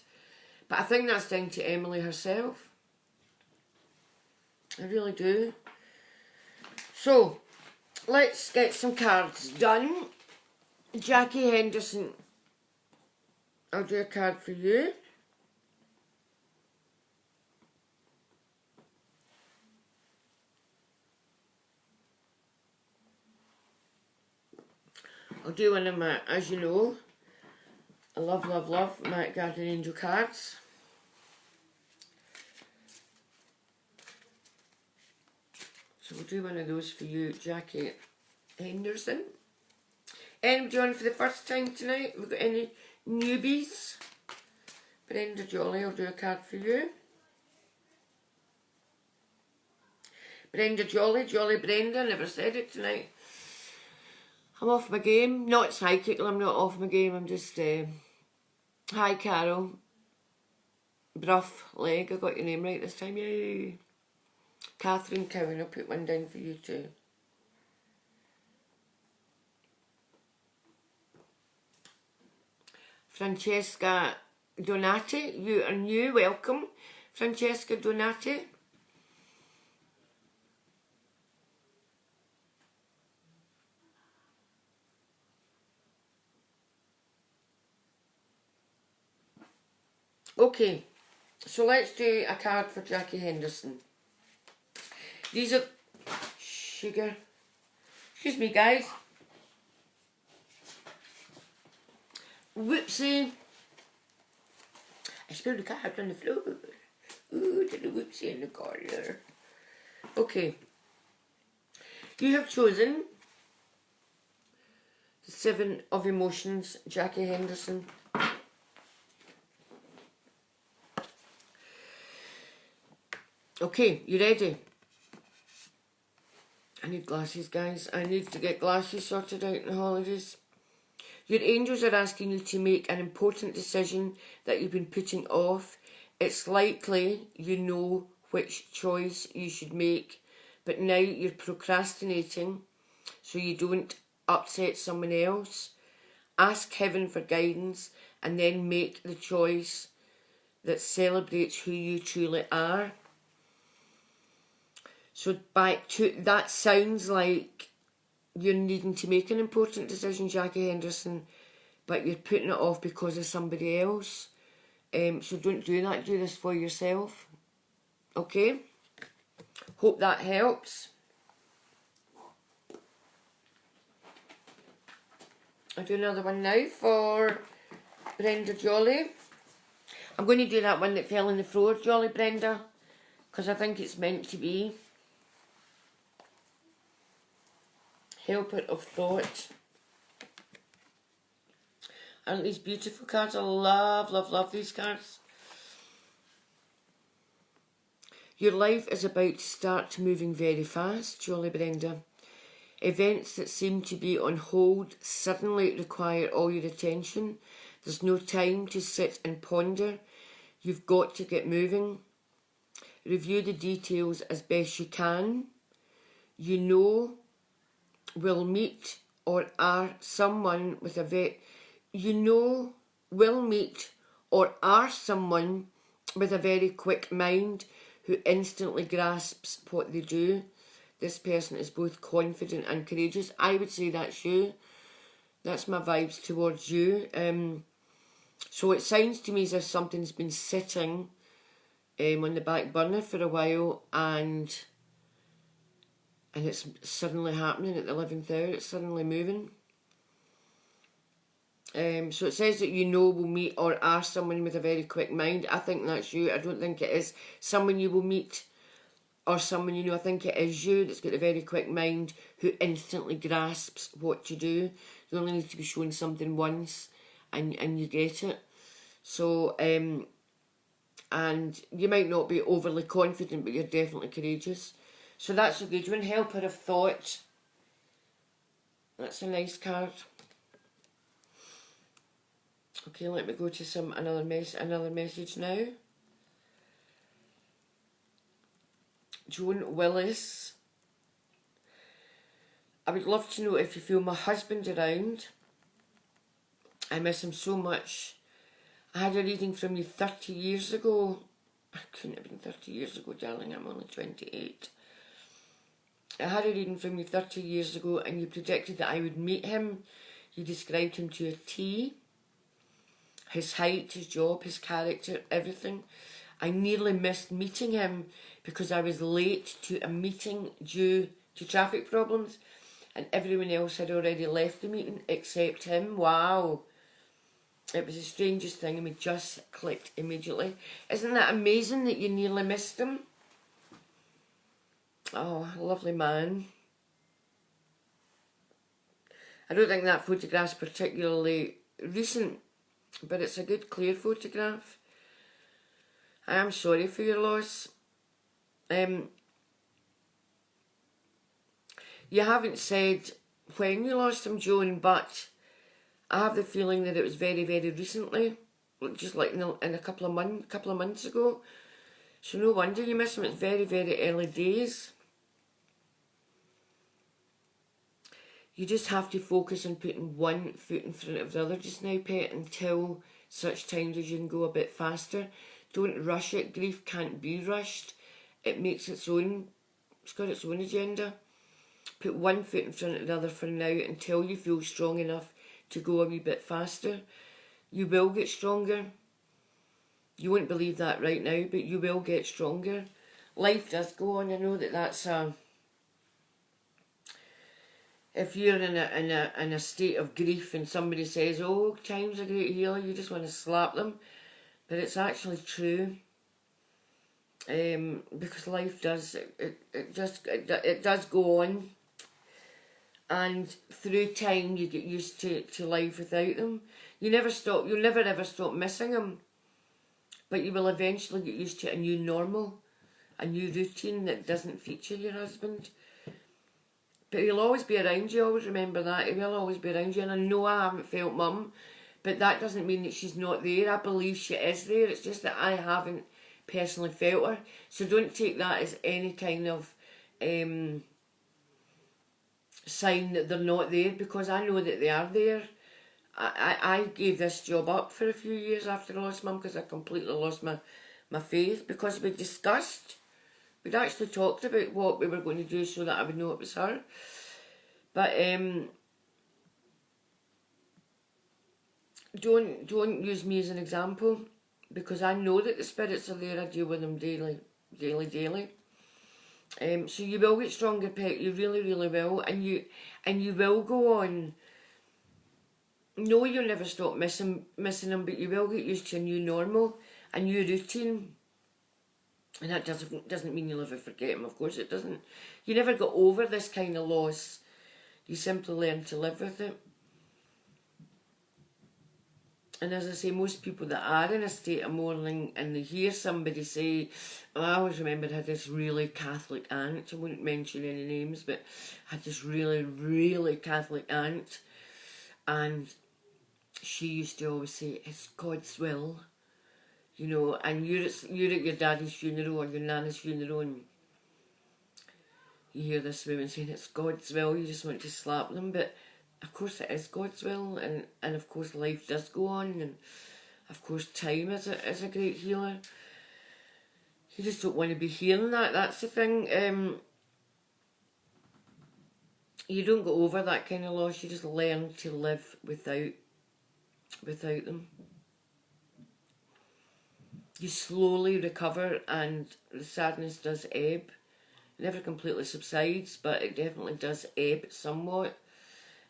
But I think that's down to Emily herself. I really do. So, let's get some cards done. Jackie Henderson, I'll do a card for you. I'll do one of my, as you know, I love my Guardian Angel cards. So we'll do one of those for you, Jackie Henderson. Anybody on for the first time tonight? Have we got any newbies? Brenda Jolly, I'll do a card for you. Brenda Jolly, Jolly Brenda, never said it tonight. I'm off my game. Not psychical, I'm not off my game, I'm just... Hi Carol. Bruff Leg, I got your name right this time, yay. Catherine Cowan, I'll put one down for you too. Francesca Donati, you are new, welcome. Francesca Donati. Okay, so let's do a card for Jackie Henderson. These are sugar. Excuse me, guys. Whoopsie. I spilled the card on the floor. Ooh, did a whoopsie in the corner. Okay. You have chosen the 7 of Emotions, Jackie Henderson. Okay, you ready? I need glasses, guys. I need to get glasses sorted out in the holidays. Your angels are asking you to make an important decision that you've been putting off. It's likely you know which choice you should make, but now you're procrastinating so you don't upset someone else. Ask heaven for guidance and then make the choice that celebrates who you truly are. So that sounds like you're needing to make an important decision, Jackie Henderson, but you're putting it off because of somebody else. So don't do that. Do this for yourself. Okay? Hope that helps. I'll do another one now for Brenda Jolly. I'm going to do that one that fell on the floor, Jolly Brenda, because I think it's meant to be. Helper of Thought. Aren't these beautiful cards? I love, love, love these cards. Your life is about to start moving very fast, Jolly Brenda. Events that seem to be on hold suddenly require all your attention. There's no time to sit and ponder. You've got to get moving. Review the details as best you can. You know will meet or are someone with a very quick mind who instantly grasps what they do. This person is both confident and courageous. I would say that's you. That's my vibes towards you. So it sounds to me as if something's been sitting on the back burner for a while, and it's suddenly happening at the 11th hour. It's suddenly moving. So it says that you know will meet or are someone with a very quick mind. I think that's you. I don't think it is someone you will meet or someone you know. I think it is you that's got a very quick mind who instantly grasps what you do. You only need to be shown something once and you get it. So, and you might not be overly confident, but you're definitely courageous. So that's a good one. Helper of Thought. That's a nice card. Okay, let me go to another message now. Joan Willis. I would love to know if you feel my husband around. I miss him so much. I had a reading from you 30 years ago. I couldn't have been 30 years ago, darling. I'm only 28. I had a reading from you 30 years ago and you predicted that I would meet him. You described him to a T. His height, his job, his character, everything. I nearly missed meeting him because I was late to a meeting due to traffic problems and everyone else had already left the meeting except him. Wow. It was the strangest thing and we just clicked immediately. Isn't that amazing that you nearly missed him? Oh, lovely man. I don't think that photograph's particularly recent, but it's a good clear photograph. I am sorry for your loss. You haven't said when you lost him, Joan, but I have the feeling that it was very, very recently, just like in a couple of months ago. So no wonder you miss him. It's very, very early days. You just have to focus on putting one foot in front of the other just now, pet, until such times as you can go a bit faster. Don't rush it. Grief can't be rushed. It makes its own, it's got its own agenda. Put one foot in front of the other for now until you feel strong enough to go a wee bit faster. You will get stronger. You won't believe that right now, but you will get stronger. Life does go on. I know that that's a... If you're in a state of grief and somebody says, oh, time's a great healer, you just want to slap them. But it's actually true. Because life does, it does go on. And through time you get used to life without them. You'll never ever stop missing them. But you will eventually get used to a new normal, a new routine that doesn't feature your husband. But he'll always be around you, always remember that. He will always be around you. And I know I haven't felt mum, but that doesn't mean that she's not there. I believe she is there. It's just that I haven't personally felt her. So don't take that as any kind of sign that they're not there, because I know that they are there. I gave this job up for a few years after I lost mum, because I completely lost my faith, because we'd actually talked about what we were going to do so that I would know it was her. But don't use me as an example, because I know that the spirits are there. I deal with them daily. So you will get stronger, pet. You really, really will, and you will go on. No, you'll never stop missing them, but you will get used to a new normal, a new routine. And that doesn't mean you'll ever forget him, of course it doesn't. You never get over this kind of loss. You simply learn to live with it. And as I say, most people that are in a state of mourning and they hear somebody say, oh, I always remember I had this really Catholic aunt, I wouldn't mention any names, but I had this really, really Catholic aunt, and she used to always say, it's God's will. You know, and you're at your daddy's funeral or your nana's funeral, and you hear this woman saying it's God's will, you just want to slap them. But of course it is God's will, and of course life does go on, and of course time is a great healer. You just don't want to be hearing that, that's the thing. You don't go over that kind of loss, you just learn to live without them. You slowly recover, and the sadness does ebb. It never completely subsides, but it definitely does ebb somewhat.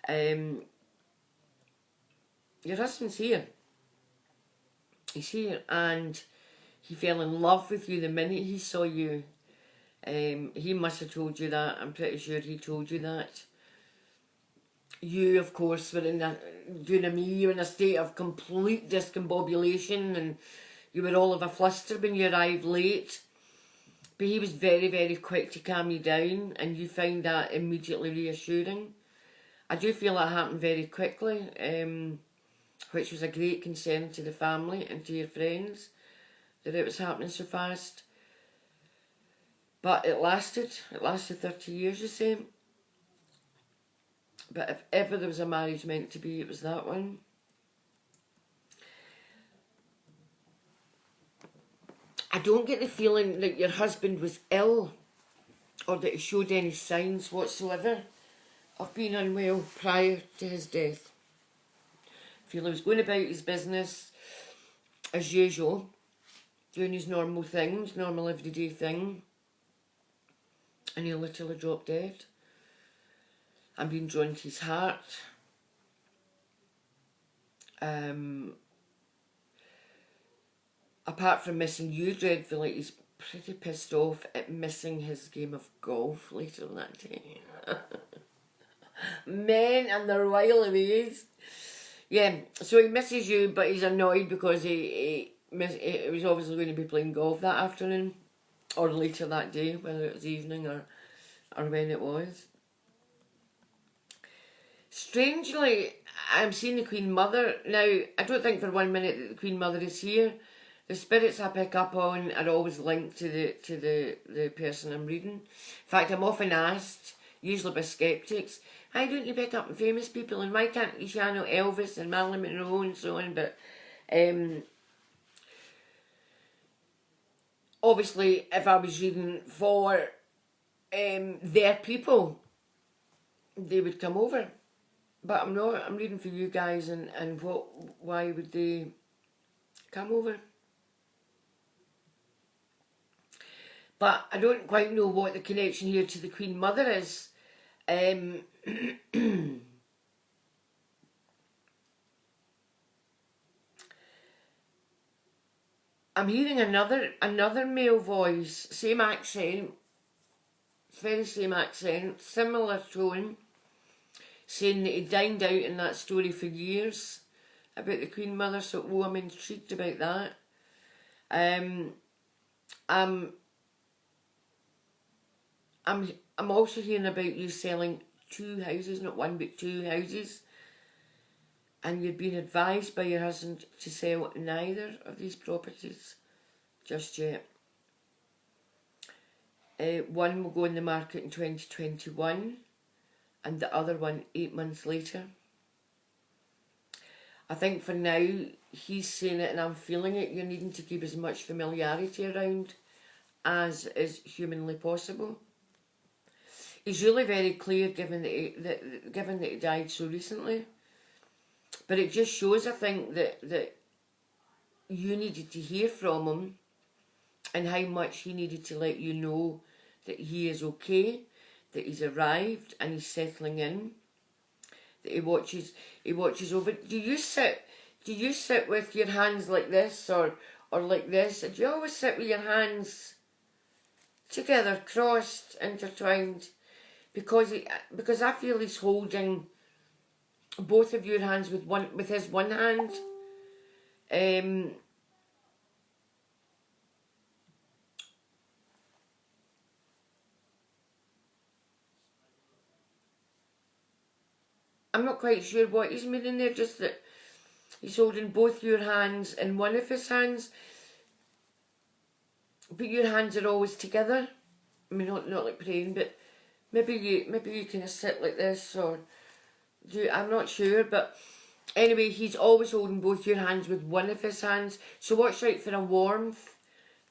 Your husband's here. He's here, and he fell in love with you the minute he saw you. He must have told you that. I'm pretty sure he told you that. You, of course, were you were in a state of complete discombobulation, and you were all of a fluster when you arrived late. But he was very, very quick to calm you down, and you found that immediately reassuring. I do feel that happened very quickly, which was a great concern to the family and to your friends, that it was happening so fast. But it lasted 30 years, you say. But if ever there was a marriage meant to be, it was that one. I don't get the feeling that your husband was ill, or that he showed any signs whatsoever of being unwell prior to his death. I feel he was going about his business as usual, doing his normal things, normal everyday thing, and he literally dropped dead. I'm being drawn to his heart. Apart from missing you dreadfully, pretty pissed off at missing his game of golf later that day. Men and their wily ways. Yeah, so he misses you, but he's annoyed because he was obviously going to be playing golf that afternoon, or later that day, whether it was evening or when it was. Strangely, I'm seeing the Queen Mother. Now, I don't think for 1 minute that the Queen Mother is here. The spirits I pick up on are always linked to the person I'm reading. In fact, I'm often asked, usually by skeptics, why don't you pick up on famous people and why can't you channel Elvis and Marilyn Monroe and so on? But obviously, if I was reading for their people, they would come over. But I'm not. I'm reading for you guys, and why would they come over? But I don't quite know what the connection here to the Queen Mother is. I'm hearing another male voice, same accent, very same accent, similar tone, saying that he dined out in that story for years about the Queen Mother. So, I'm intrigued about that. I'm also hearing about you selling 2 houses, not 1 but 2 houses, and you're being advised by your husband to sell neither of these properties just yet. One will go in the market in 2021 and the other one 8 months later. I think for now, he's saying it and I'm feeling it, you're needing to keep as much familiarity around as is humanly possible. He's really very clear, given that he died so recently. But it just shows, I think, that you needed to hear from him and how much he needed to let you know that he is okay, that he's arrived and he's settling in, that he watches over. Do you sit with your hands like this or like this? Do you always sit with your hands together, crossed, intertwined? Because I feel he's holding both of your hands with his one hand. I'm not quite sure what he's meaning there, just that he's holding both your hands in one of his hands, but your hands are always together. I mean, not like praying, but maybe you kind of sit like this, or I'm not sure, but anyway, he's always holding both your hands with one of his hands, so watch out for a warmth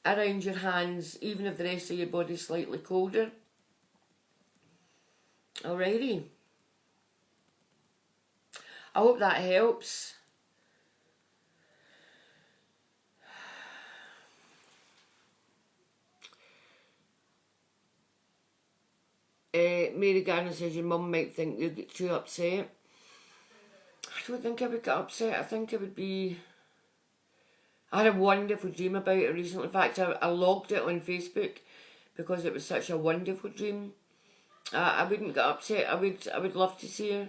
around your hands, even if the rest of your body's slightly colder. Alrighty. I hope that helps. Mary Garner says your mum might think you'll get too upset. I don't think I would get upset. I think it would be... I had a wonderful dream about it recently. In fact, I logged it on Facebook because it was such a wonderful dream. I wouldn't get upset. I would love to see her.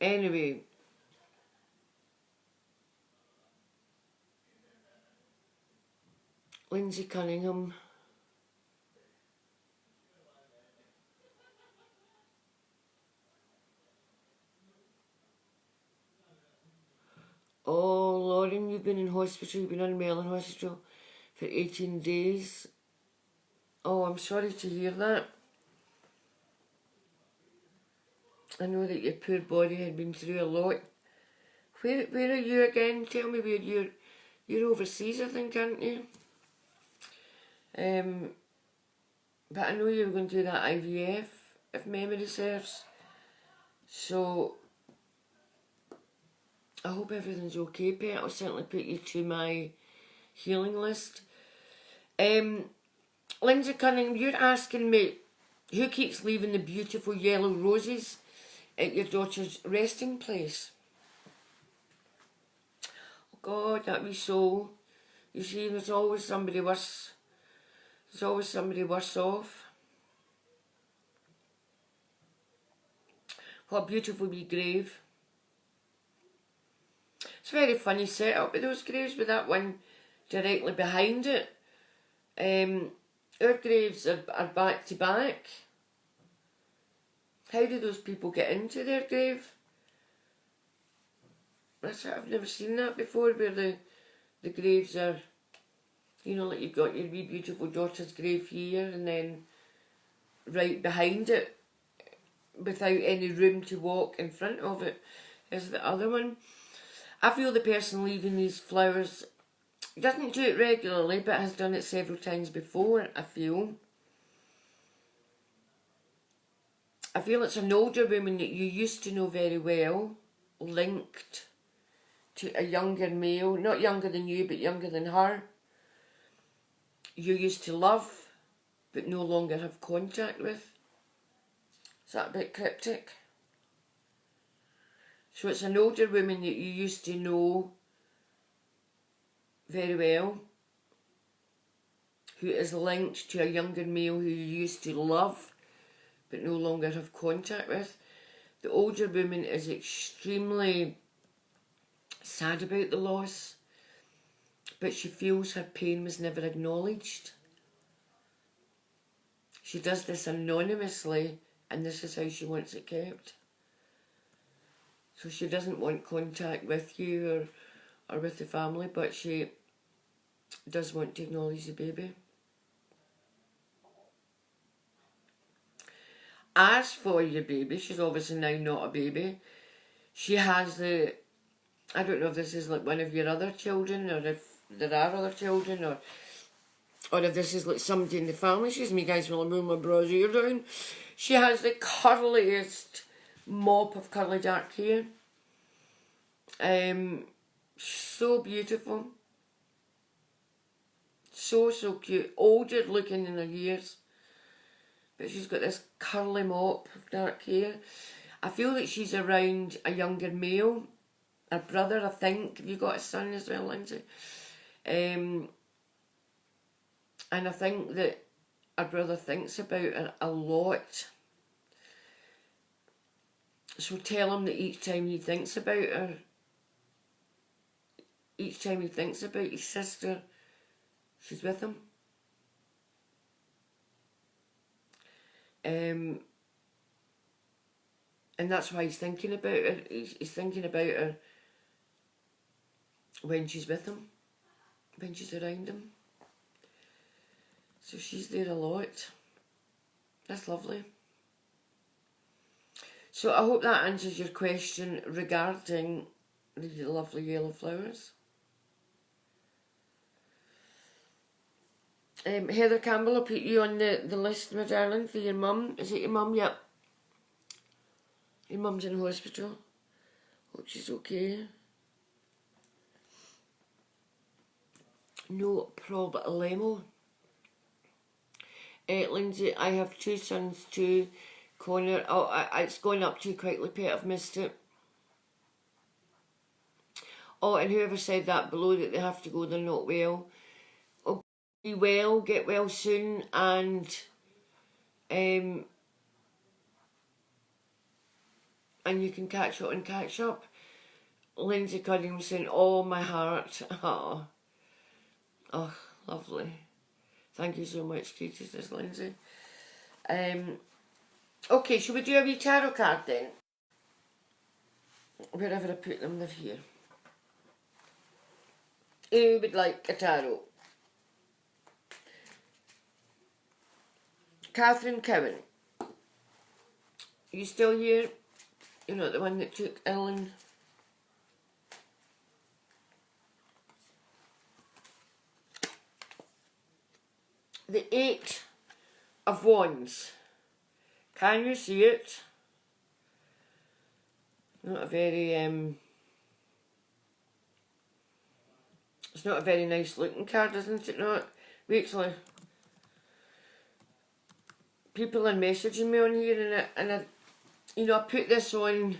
Anyway. Lindsay Cunningham. Oh, Lauren, you've been in hospital. You've been unwell in hospital for 18 days. Oh, I'm sorry to hear that. I know that your poor body had been through a lot. Where are you again? Tell me where you're overseas, I think, aren't you? But I know you were going to do that IVF, if memory serves. So I hope everything's okay, Pet. I'll certainly put you to my healing list. Lindsay Cunningham, you're asking me who keeps leaving the beautiful yellow roses at your daughter's resting place. Oh God, that wee soul You see, there's always somebody worse. There's always somebody worse off. What a beautiful wee grave. It's a very funny setup with those graves, with that one directly behind it. Our graves are back to back. How do those people get into their grave? I've never seen that before, where the graves are, you know, like you've got your wee beautiful daughter's grave here, and then right behind it, without any room to walk in front of it, is the other one. I feel the person leaving these flowers doesn't do it regularly, but has done it several times before, I feel. I feel it's an older woman that you used to know very well, linked to a younger male, not younger than you, but younger than her. You used to love, but no longer have contact with. Is that a bit cryptic? So it's an older woman that you used to know very well, who is linked to a younger male who you used to love, but no longer have contact with. The older woman is extremely sad about the loss, but she feels her pain was never acknowledged. She does this anonymously, and this is how she wants it kept. So she doesn't want contact with you or with the family, but she does want to acknowledge the baby. As for your baby, she's obviously now not a baby. She has the, I don't know if this is like one of your other children, or if there are other children, or if this is like somebody in the family. Excuse me guys while I move my brassiere down. She has the curliest mop of curly dark hair. So beautiful. So cute. Older looking in her years. But she's got this curly mop of dark hair. I feel that she's around a younger male. Her brother, I think. Have you got a son as well, Lindsay? And I think that her brother thinks about her a lot. So tell him that each time he thinks about her, each time he thinks about his sister, she's with him. And that's why he's thinking about her. He's thinking about her when she's with him, when she's around him. So she's there a lot. That's lovely. So I hope that answers your question regarding the lovely yellow flowers. Heather Campbell, I'll put you on the list, my darling, for your mum. Is it your mum? Yep. Your mum's in hospital. Hope she's okay. No problemo. Lindsay, I have two sons too. Connor, it's gone up too quickly, Pete, I've missed it. Oh, and whoever said that below that they have to go, they're not well. Oh, be well, get well soon, and you can catch up and catch up. Lindsay Cunningham saying, oh, my heart. Oh, lovely. Thank you so much, Katie, says Lindsay. Okay, shall we do a wee tarot card then? Wherever I put them, they're here. Who would like a tarot? Catherine Cowan. Are you still here? You're not the one that took Ellen. The Eight of Wands. Can you see it? Not a very it's not a very nice looking card, isn't it? Not. Actually, people are messaging me on here, and I you know, I put this on.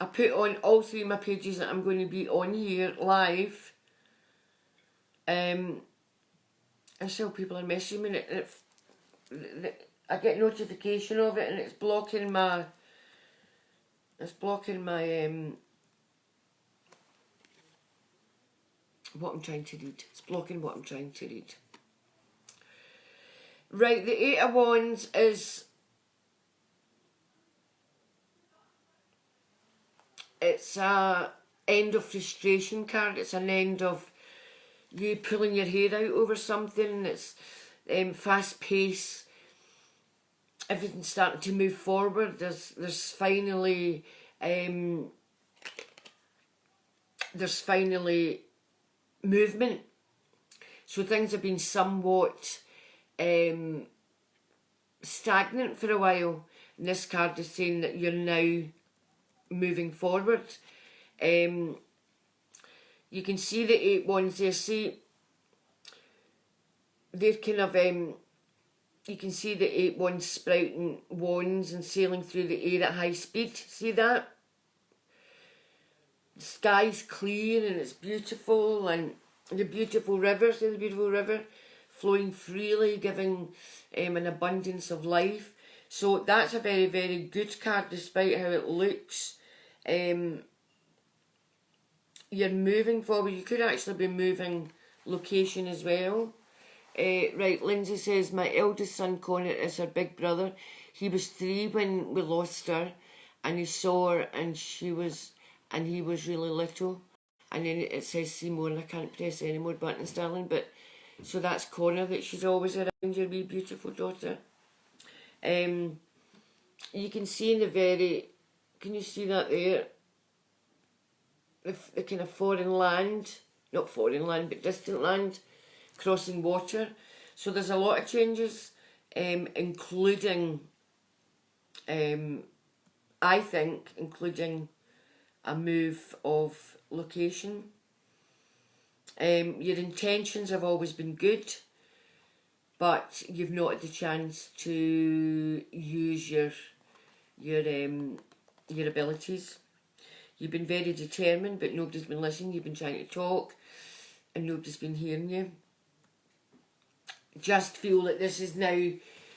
I put on all three of my pages that I'm going to be on here live And still people are messaging me, and I get notification of it, and it's blocking my what I'm trying to read. It's blocking what I'm trying to read. Right, the Eight of Wands is, it's a end of frustration card. It's an end of you pulling your hair out over something. It's fast pace. Everything's starting to move forward. There's finally movement. So things have been somewhat stagnant for a while. And this card is saying that you're now moving forward. You can see the Eight Wands there. See, they're kind of you can see the Eight Wands sprouting wands and sailing through the air at high speed. See that? The sky's clear and it's beautiful, and the beautiful river, see the beautiful river flowing freely, giving an abundance of life. So that's a very, very good card despite how it looks. You're moving forward. You could actually be moving location as well. Right, Lindsay says, my eldest son Coyne is her big brother. He was 3 when we lost her, and he saw her, and he was really little. And then it says see more, and I can't press any more buttons, darling. But so that's Coyne, that she's always around your wee beautiful daughter. You can see in the very, can you see that there? The kind of foreign land, not foreign land, but distant land, crossing water. So there's a lot of changes, including, I think, including a move of location. Your intentions have always been good, but you've not had the chance to use your abilities. You've been very determined, but nobody's been listening. You've been trying to talk, and nobody's been hearing you. Just feel that this is now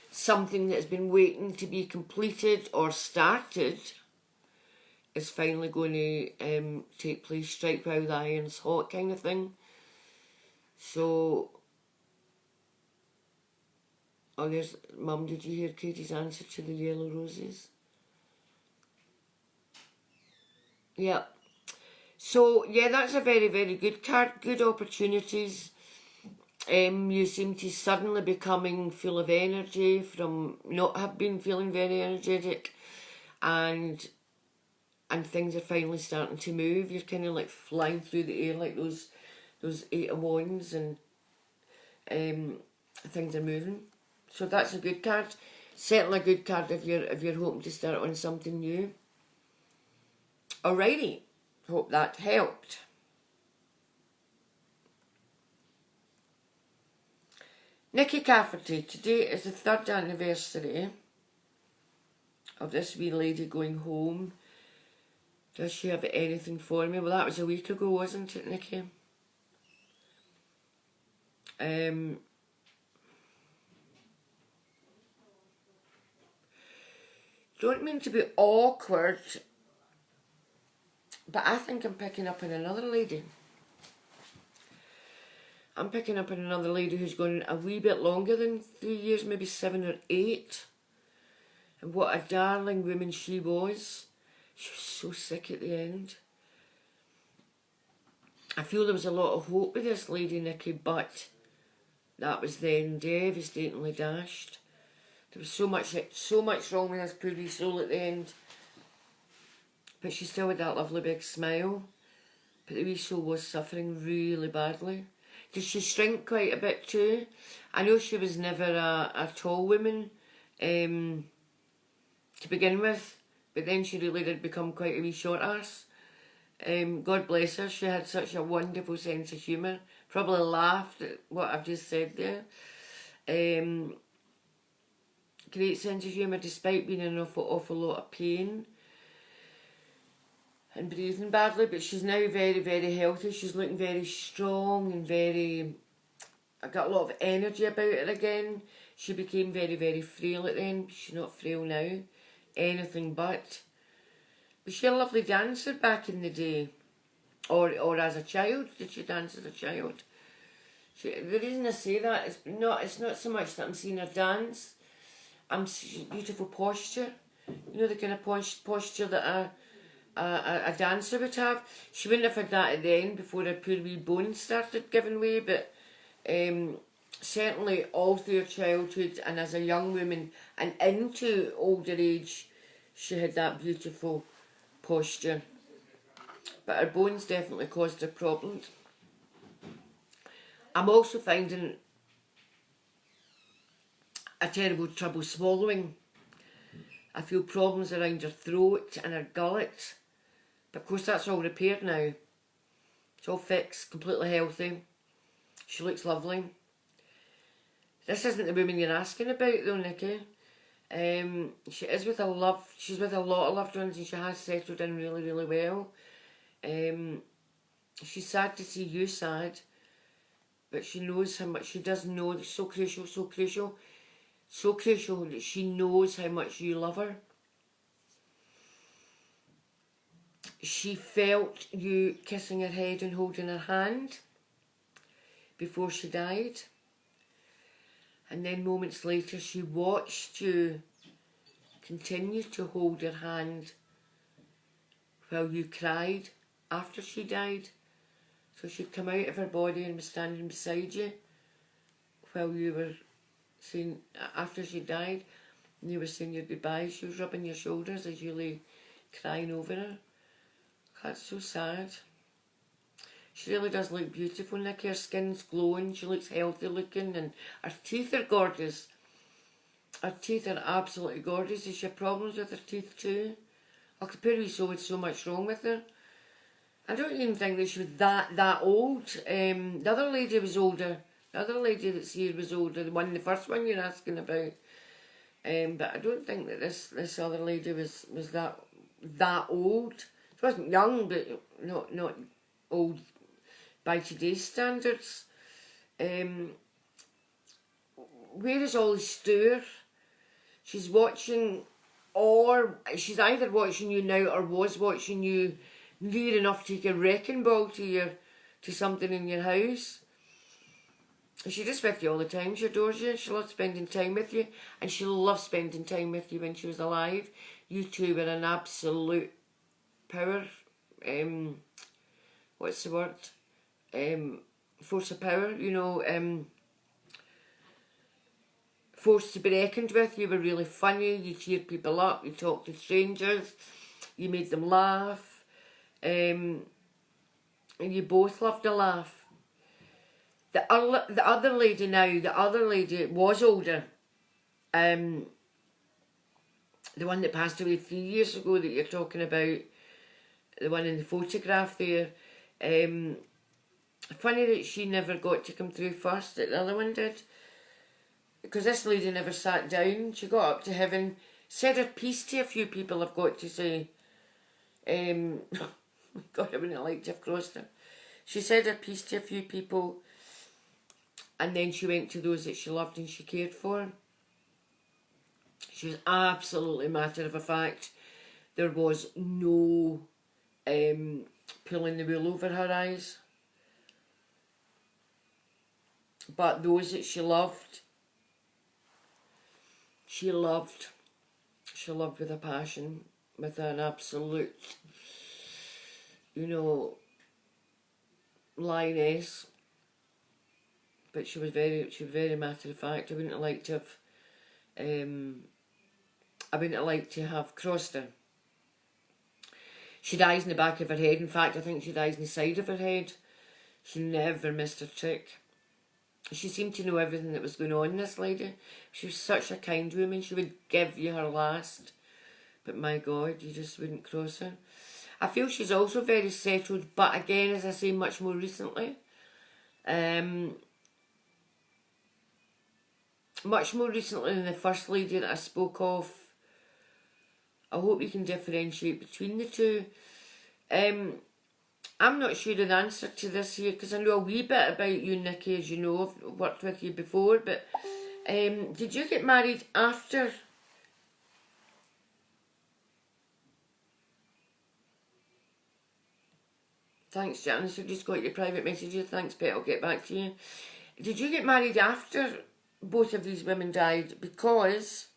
something that's been waiting to be completed or started is finally going to take place. Strike while the iron's hot kind of thing. So, oh, there's, Mum, did you hear Katie's answer to the yellow roses? Yeah. So, yeah, that's a very, very good card. Good opportunities. You seem to suddenly becoming full of energy from not have been feeling very energetic, and things are finally starting to move. You're kind of like flying through the air like those Eight of Wands, and things are moving. So that's a good card. Certainly a good card if you're hoping to start on something new. Alrighty, hope that helped. Nikki Cafferty, today is the 3rd anniversary of this wee lady going home. Does she have anything for me? Well, that was a week ago, wasn't it, Nikki? Don't mean to be awkward, but I think I'm picking up on another lady. I'm picking up on another lady who's gone a wee bit longer than 3 years, maybe 7 or 8. And what a darling woman she was. She was so sick at the end. I feel there was a lot of hope with this lady, Nikki, but that was then devastatingly dashed. There was so much wrong with this poor wee soul at the end. But she still had that lovely big smile. But the wee soul was suffering really badly. Did she shrink quite a bit too? I know she was never a tall woman to begin with, but then she really did become quite a wee short arse. God bless her, she had such a wonderful sense of humour. Probably laughed at what I've just said there. Great sense of humour despite being in an awful lot of pain. and breathing badly, but she's now very, very healthy. She's looking very strong and very... I got a lot of energy about her again. She became very, very frail at the end. She's not frail now. Anything but. Was she a lovely dancer back in the day? Or as a child? Did she dance as a child? The reason I say that is it's not so much that I'm seeing her dance. I'm seeing beautiful posture. You know, the kind of posture that a dancer would have. She wouldn't have had that at the end before her poor wee bones started giving way, but certainly all through her childhood and as a young woman and into older age, she had that beautiful posture. But her bones definitely caused her problems. I'm also finding a terrible trouble swallowing. I feel problems around her throat and her gullet. But of course that's all repaired now. It's all fixed, completely healthy. She looks lovely. This isn't the woman you're asking about though, Nikki. She is with she's with a lot of loved ones and she has settled in really, really well. She's sad to see you sad, but she knows how much, she does know, it's so crucial, so crucial, so crucial that she knows how much you love her. She felt you kissing her head and holding her hand before she died. And then moments later she watched you continue to hold her hand while you cried after she died. So she'd come out of her body and was standing beside you while you were saying, after she died, and you were saying your goodbyes. She was rubbing your shoulders as you lay crying over her. That's so sad. She really does look beautiful, Nikki. Her skin's glowing, she looks healthy looking, and her teeth are gorgeous. Her teeth are absolutely gorgeous. Is she have problems with her teeth too? Oh, the poor wee soul had so much wrong with her. I don't even think that she was that old. The other lady was older. The other lady that's here was older. The first one you're asking about. But I don't think that this other lady was that old. She wasn't young, but not old by today's standards. Where is Ollie Stewart? She's watching, or she's either watching you now or was watching you near enough to take a wrecking ball to something in your house. She's just with you all the time. She adores you. She loves spending time with you, and she loved spending time with you when she was alive. You two were an absolute power. What's the word? Force of power. You know. Force to be reckoned with. You were really funny. You cheered people up. You talked to strangers. You made them laugh. And you both loved a laugh. The other lady was older. The one that passed away 3 years ago that you're talking about, the one in the photograph there. Funny that she never got to come through first, that the other one did. Because this lady never sat down. She got up to heaven, said her piece to a few people, I've got to say. God, I wouldn't like to have crossed her. She said her piece to a few people, and then she went to those that she loved and she cared for. She was absolutely matter of fact. There was no pulling the wool over her eyes. But those that she loved with a passion, with an absolute, lioness. But she was very matter of fact. I wouldn't have liked to have crossed her. She dies in the back of her head. In fact, I think she dies in the side of her head. She never missed her trick. She seemed to know everything that was going on, this lady. She was such a kind woman. She would give you her last. But my God, you just wouldn't cross her. I feel she's also very settled, but again, as I say, much more recently. Much more recently than the first lady that I spoke of. I hope you can differentiate between the two. I'm not sure of the answer to this here, because I know a wee bit about you, Nikki, as you know. I've worked with you before, but did you get married after? Thanks, Janice. I just got your private messages. Thanks, Pet. I'll get back to you. Did you get married after both of these women died? Because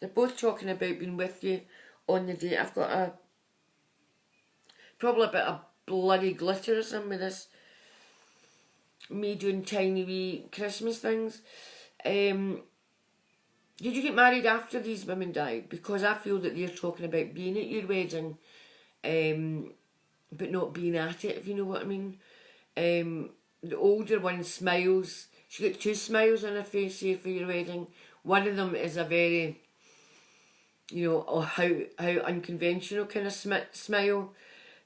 they're both talking about being with you on the day. I've got probably a bit of bloody glitter or something with this. Me doing tiny wee Christmas things. Did you get married after these women died? Because I feel that they're talking about being at your wedding, but not being at it, if you know what I mean. The older one smiles. She got 2 smiles on her face here for your wedding. One of them is a very, you know, how unconventional kind of smile.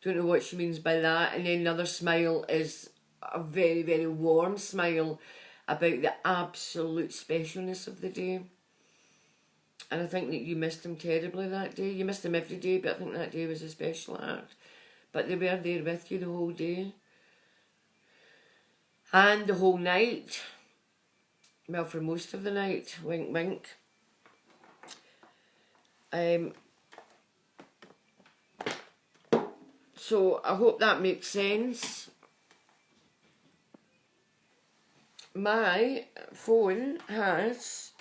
Don't know what she means by that. And then another smile is a very, very warm smile about the absolute specialness of the day. And I think that you missed him terribly that day. You missed him every day, but I think that day was a special act. But they were there with you the whole day. And the whole night. Well, for most of the night. Wink, wink. So I hope that makes sense. My phone has...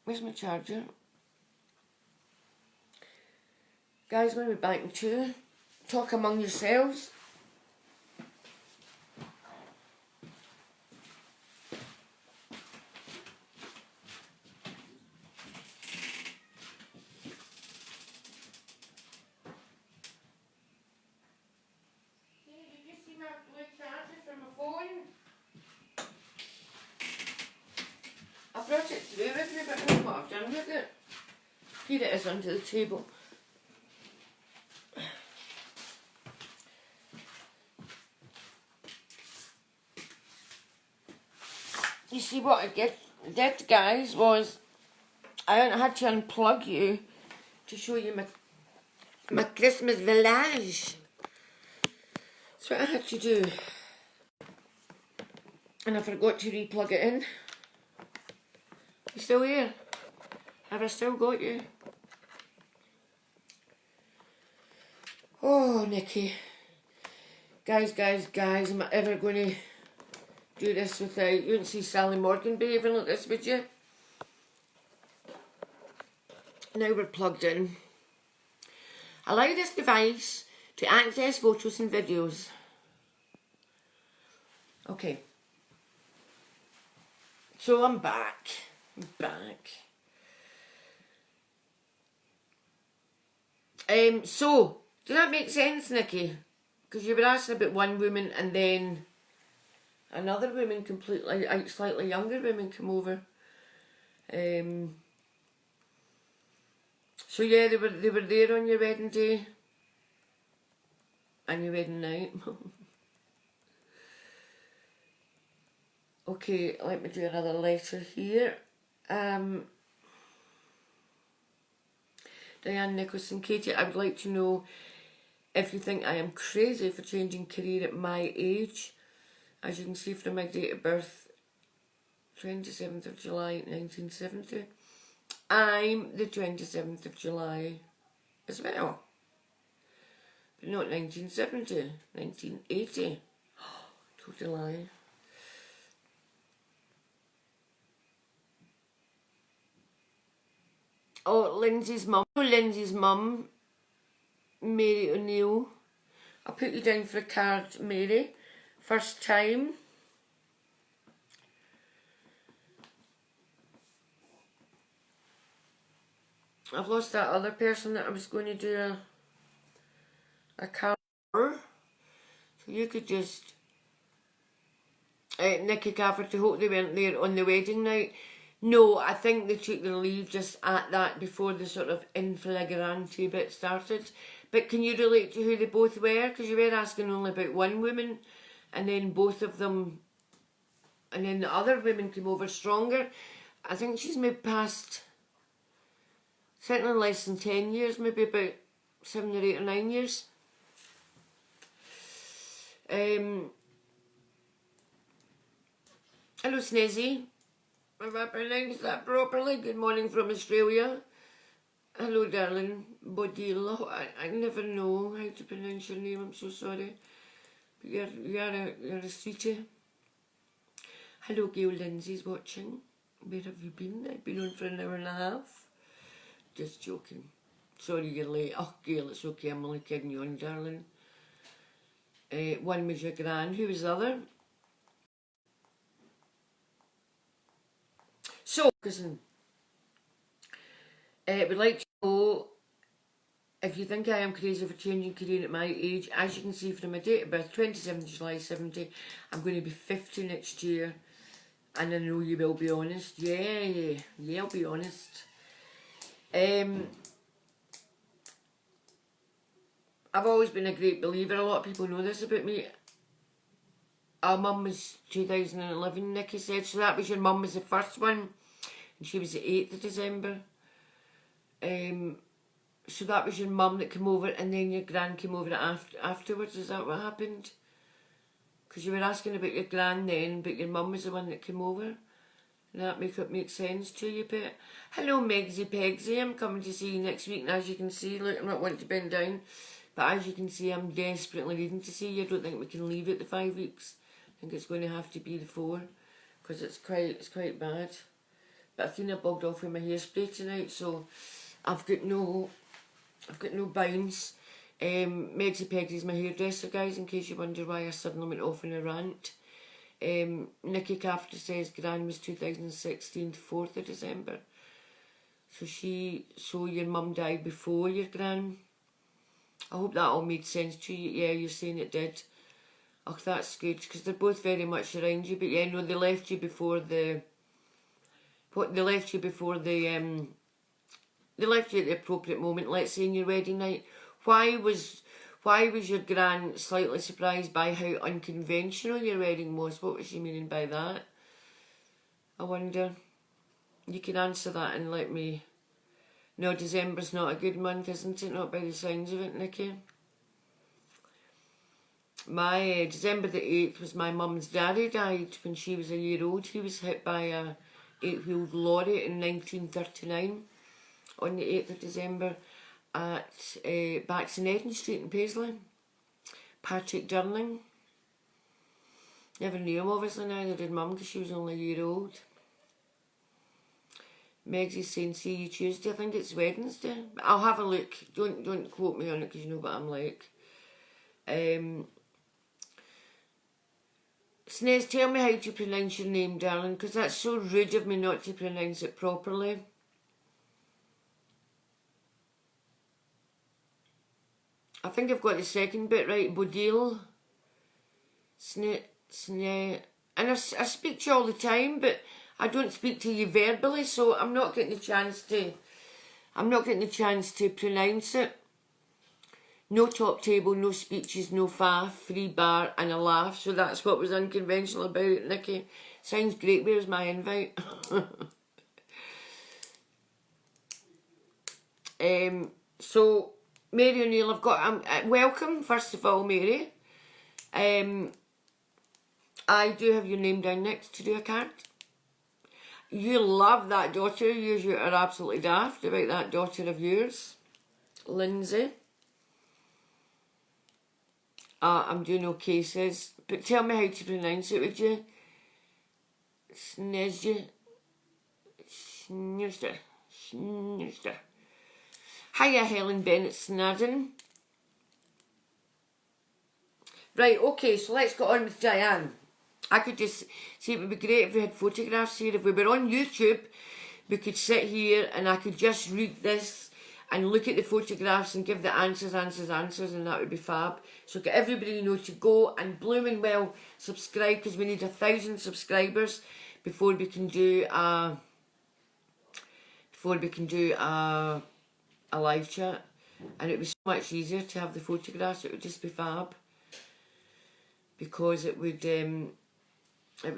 Where's my charger? Guys, when we're back in 2, talk among yourselves. I brought it through with me, but I don't know what I've done with it. Here it is under the table. You see what I did, guys, was I had to unplug you to show you my Christmas village. That's what I had to do. And I forgot to re-plug it in. You still here? Have I still got you? Oh, Nikki. Guys, am I ever going to do this without... You wouldn't see Sally Morgan behaving like this, would you? Now we're plugged in. Allow this device to access photos and videos. Okay. So I'm back. So, does that make sense, Nikki? Because you were asking about one woman and then another woman completely, slightly younger woman come over. So yeah, they were there on your wedding day and your wedding night. Okay, let me do another letter here. Diane Nicholson, Katie, I would like to know if you think I am crazy for changing career at my age. As you can see from my date of birth, 27th of July 1970. I'm the 27th of July as well. But not 1970, 1980. Total lie. Oh, Lindsay's mum, Mary O'Neill. I'll put you down for a card, Mary. First time. I've lost that other person that I was going to do a card for. So you could just... Nikki Cafferty, hope they weren't there on the wedding night. No, I think they took their leave just at that before the sort of in flagrante bit started. But can you relate to who they both were? Because you were asking only about one woman, and then both of them, and then the other women came over stronger. I think she's maybe past, certainly less than 10 years, maybe about 7 or 8 or 9 years. Hello Snezzy, have I pronounced that properly? Good morning from Australia. Hello darling, Bodil. I never know how to pronounce your name, I'm so sorry. But you're a sweetie. Hello Gail Lindsay's watching. Where have you been? I've been on for an hour and a half. Just joking. Sorry you're late. Oh Gail, it's okay, I'm only kidding you on, darling. One was your gran, who was the other? So, cousin, would like to know if you think I am crazy for changing career at my age. As you can see from my date of birth, 27th July 70, I'm going to be 50 next year. And I know you will be honest. Yeah, I'll be honest. I've always been a great believer. A lot of people know this about me. Our mum was 2011, Nikki said. So that was your mum was the first one. And she was the 8th of December. So that was your mum that came over and then your gran came over afterwards. Is that what happened? Because you were asking about your gran then, but your mum was the one that came over. That make sense to you, Pet? Hello, Megsy Pegsy. I'm coming to see you next week. And as you can see, look, I'm not wanting to bend down. But as you can see, I'm desperately needing to see you. I don't think we can leave it the 5 weeks. I think it's going to have to be the 4. Because it's quite bad. But I think I bugged off with my hairspray tonight, so I've got no bounce. Megsy Pegsy's my hairdresser, guys, in case you wonder why I suddenly went off in a rant. Nikki Cafferty says Gran was 2016, 4th of December. So your mum died before your Gran. I hope that all made sense to you. Yeah, you're saying it did. Oh, that's good, because they're both very much around you. But yeah, no, they left you before the... They left you at the appropriate moment, let's say in your wedding night. Why was your gran slightly surprised by how unconventional your wedding was? What was she meaning by that? I wonder. You can answer that and let me... No, December's not a good month, isn't it? Not by the sounds of it, Nikki. My December the 8th was my mum's daddy died when she was a year old. He was hit by a 8-wheeled lorry in 1939 on the 8th of December at Baxenedden Street in Paisley. Patrick Durling. Never knew him obviously, neither did Mum because she was only a year old. Megsy's saying see you Tuesday. I think it's Wednesday. I'll have a look. Don't quote me on it because you know what I'm like. Snez, tell me how to pronounce your name, darling, because that's so rude of me not to pronounce it properly. I think I've got the second bit right. Bodil. Sne. And I speak to you all the time, but I don't speak to you verbally, so I'm not getting the chance to pronounce it. No top table, no speeches, no faff, free bar and a laugh. So that's what was unconventional about it, Nikki. Sounds great. Where's my invite? So, Mary O'Neill, I've got... welcome, first of all, Mary. I do have your name down next to do a card. You love that daughter of yours. You are absolutely daft about that daughter of yours. Lindsay. I'm doing okay, says. But tell me how to pronounce it, would you? Snezja. Snezja. Hiya, Helen Bennett Snadden. Right, okay, so let's go on with Diane. I could just see it would be great if we had photographs here. If we were on YouTube, we could sit here and I could just read this and look at the photographs and give the answers, and that would be fab. So get everybody you know to go and blooming well subscribe, because we need 1,000 subscribers before we can do a live chat, and it would be so much easier to have the photographs. It would just be fab, because it would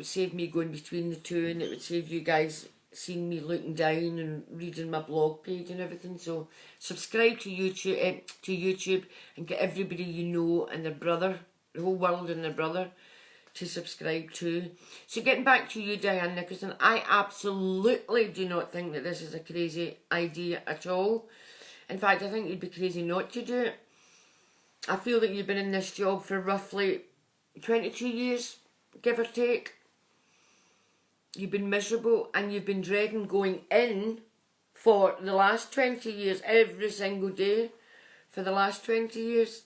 save me going between the two, and it would save you guys seen me looking down and reading my blog page and everything. So subscribe to YouTube and get everybody you know and their brother, the whole world and their brother, to subscribe to. So getting back to you, Diane Nicholson, I absolutely do not think that this is a crazy idea at all. In fact, I think you'd be crazy not to do it. I feel that you've been in this job for roughly 22 years, give or take. You've been miserable and you've been dreading going in for the last 20 years, every single day for the last 20 years.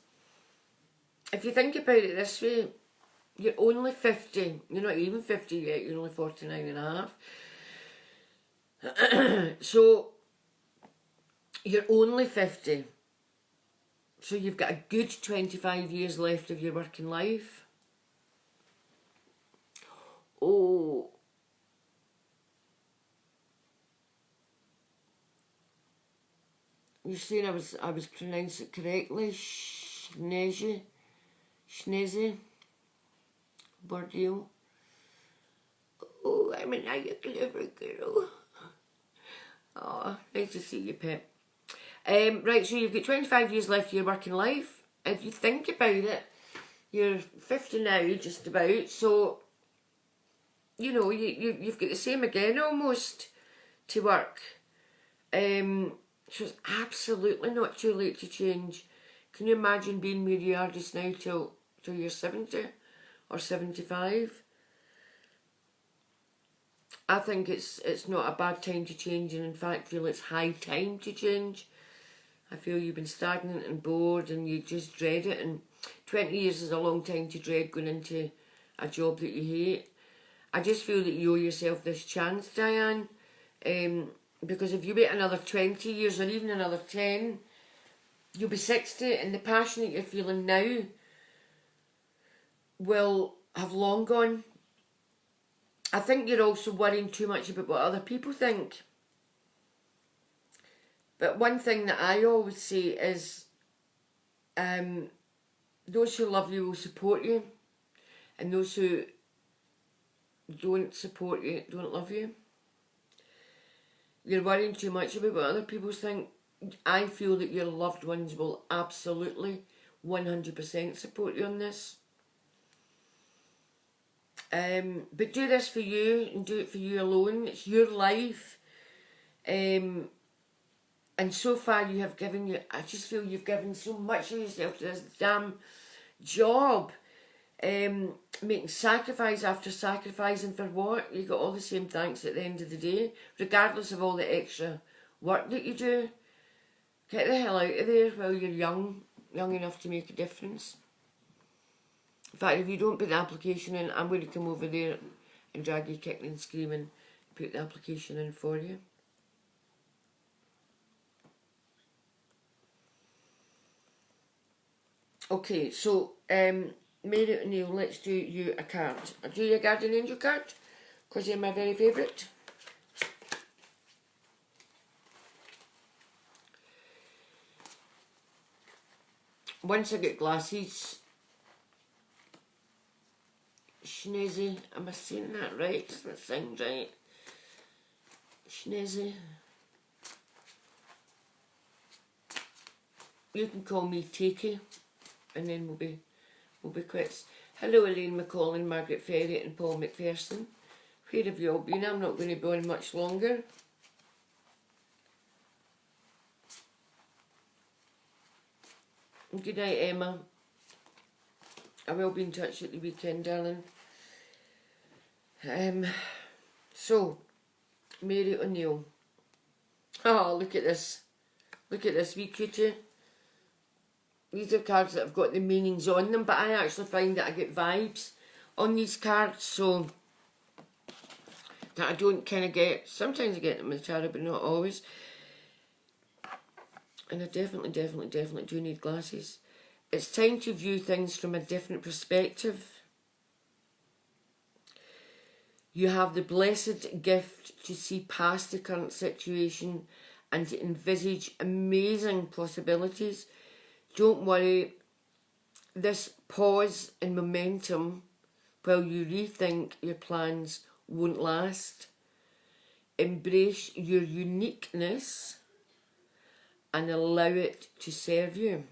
If you think about it this way, you're only 50. You're not even 50 yet, you're only 49 and a half. So, you're only 50. So you've got a good 25 years left of your working life. Oh. You're saying I was pronouncing it correctly. Schneze. Bordeaux. Oh, I'm a nice clever girl. Oh, nice to see you, Pip. Right, so you've got 25 years left of your working life. If you think about it, you're 50 now, just about. So, you know, you've got the same again almost to work. So it's absolutely not too late to change. Can you imagine being where you are just now till you're 70 or 75? I think it's not a bad time to change, and in fact feel it's high time to change. I feel you've been stagnant and bored and you just dread it, and 20 years is a long time to dread going into a job that you hate. I just feel that you owe yourself this chance, Diane, because if you wait another 20 years or even another 10, you'll be 60, and the passion that you're feeling now will have long gone. I think you're also worrying too much about what other people think. But one thing that I always say is, those who love you will support you, and those who don't support you don't love you. You're worrying too much about what other people think. I feel that your loved ones will absolutely 100% support you on this. But do this for you and do it for you alone. It's your life. And so far I just feel you've given so much of yourself to this damn job. Making sacrifice after sacrifice, and for what? You got all the same thanks at the end of the day, regardless of all the extra work that you do. Get the hell out of there while you're young enough to make a difference. In fact, if you don't put the application in, I'm going to come over there and drag you kicking and screaming and put the application in for you. Okay, so Mary O'Neill, let's do you a card. I'll do you a Guardian Angel card, because you're my very favourite. Once I get glasses, Schneze, am I saying that right? Doesn't it sound right? Schneze. You can call me Takey, and then we'll be quits. Hello, Elaine McCollin, Margaret Ferry and Paul McPherson. Where have you all been? I'm not going to be on much longer. Good night, Emma. I will be in touch at the weekend, darling. So, Mary O'Neill. Oh, look at this. Look at this wee cutie. These are cards that have got the meanings on them, but I actually find that I get vibes on these cards, so that I don't kind of get. Sometimes I get them in the tarot, but not always. And I definitely do need glasses. It's time to view things from a different perspective. You have the blessed gift to see past the current situation and to envisage amazing possibilities. Don't worry, this pause in momentum while you rethink your plans won't last. embrace your uniqueness and allow it to serve you.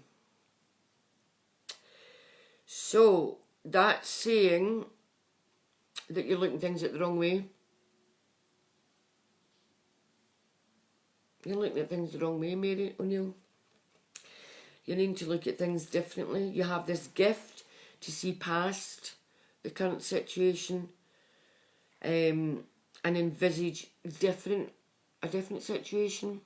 So that's saying that you're looking at things at the wrong way. You're looking at things the wrong way, Mary O'Neill. You need to look at things differently. You have this gift to see past the current situation and envisage a different situation.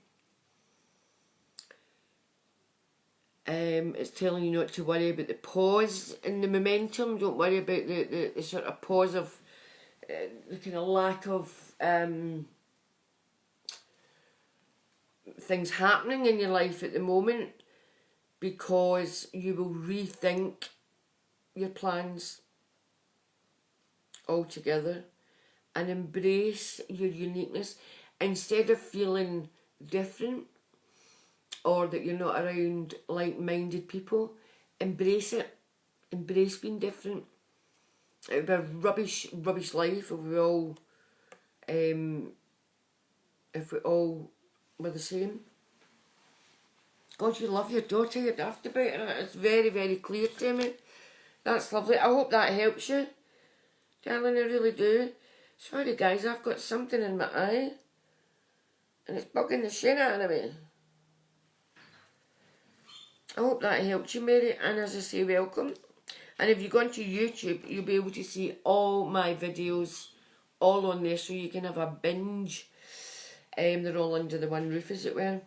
It's telling you not to worry about the pause in the momentum. Don't worry about the sort of pause of the kind of lack of things happening in your life at the moment, because you will rethink your plans altogether and embrace your uniqueness. Instead of feeling different or that you're not around like-minded people, embrace it. Embrace being different. It would be a rubbish life if we all were the same. God, you love your daughter, you're daft about it. It's very, very clear to me. That's lovely. I hope that helps you, darling, I really do. Sorry guys, I've got something in my eye and it's bugging the shit out of me. I hope that helps you, Mary, and as I say, welcome. And if you go onto YouTube, you'll be able to see all my videos all on there, so you can have a binge. They're all under the one roof, as it were.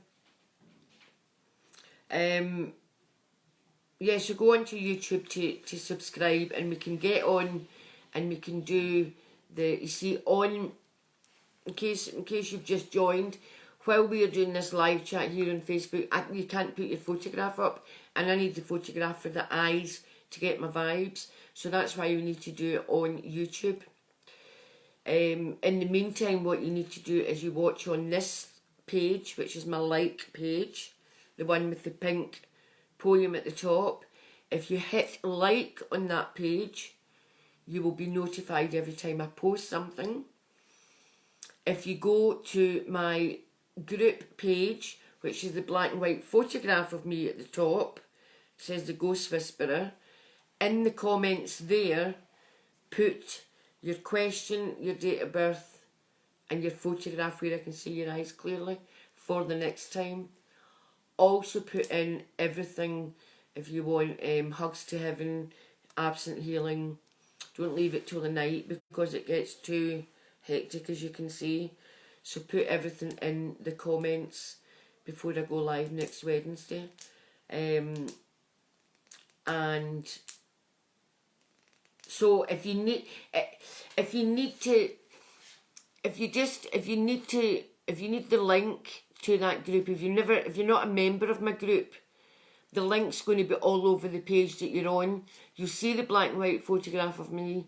Yeah, so go onto YouTube to subscribe, and we can get on and we can do the, you see, on, in case you've just joined, while we are doing this live chat here on Facebook, you can't put your photograph up, and I need the photograph for the eyes to get my vibes, so that's why you need to do it on YouTube. In the meantime, what you need to do is you watch on this page, which is my like page, the one with the pink poem at the top. If you hit like on that page, you will be notified every time I post something. If you go to my group page, which is the black and white photograph of me at the top, it says The Ghost Whisperer, in the comments there, put your question, your date of birth, and your photograph where I can see your eyes clearly for the next time. Also put in everything if you want, hugs to heaven, absent healing. Don't leave it till the night because it gets too hectic, as you can see. So put everything in the comments before I go live next Wednesday. And so if you need the link to that group, if you're not a member of my group, the link's going to be all over the page that you're on. You'll see the black and white photograph of me,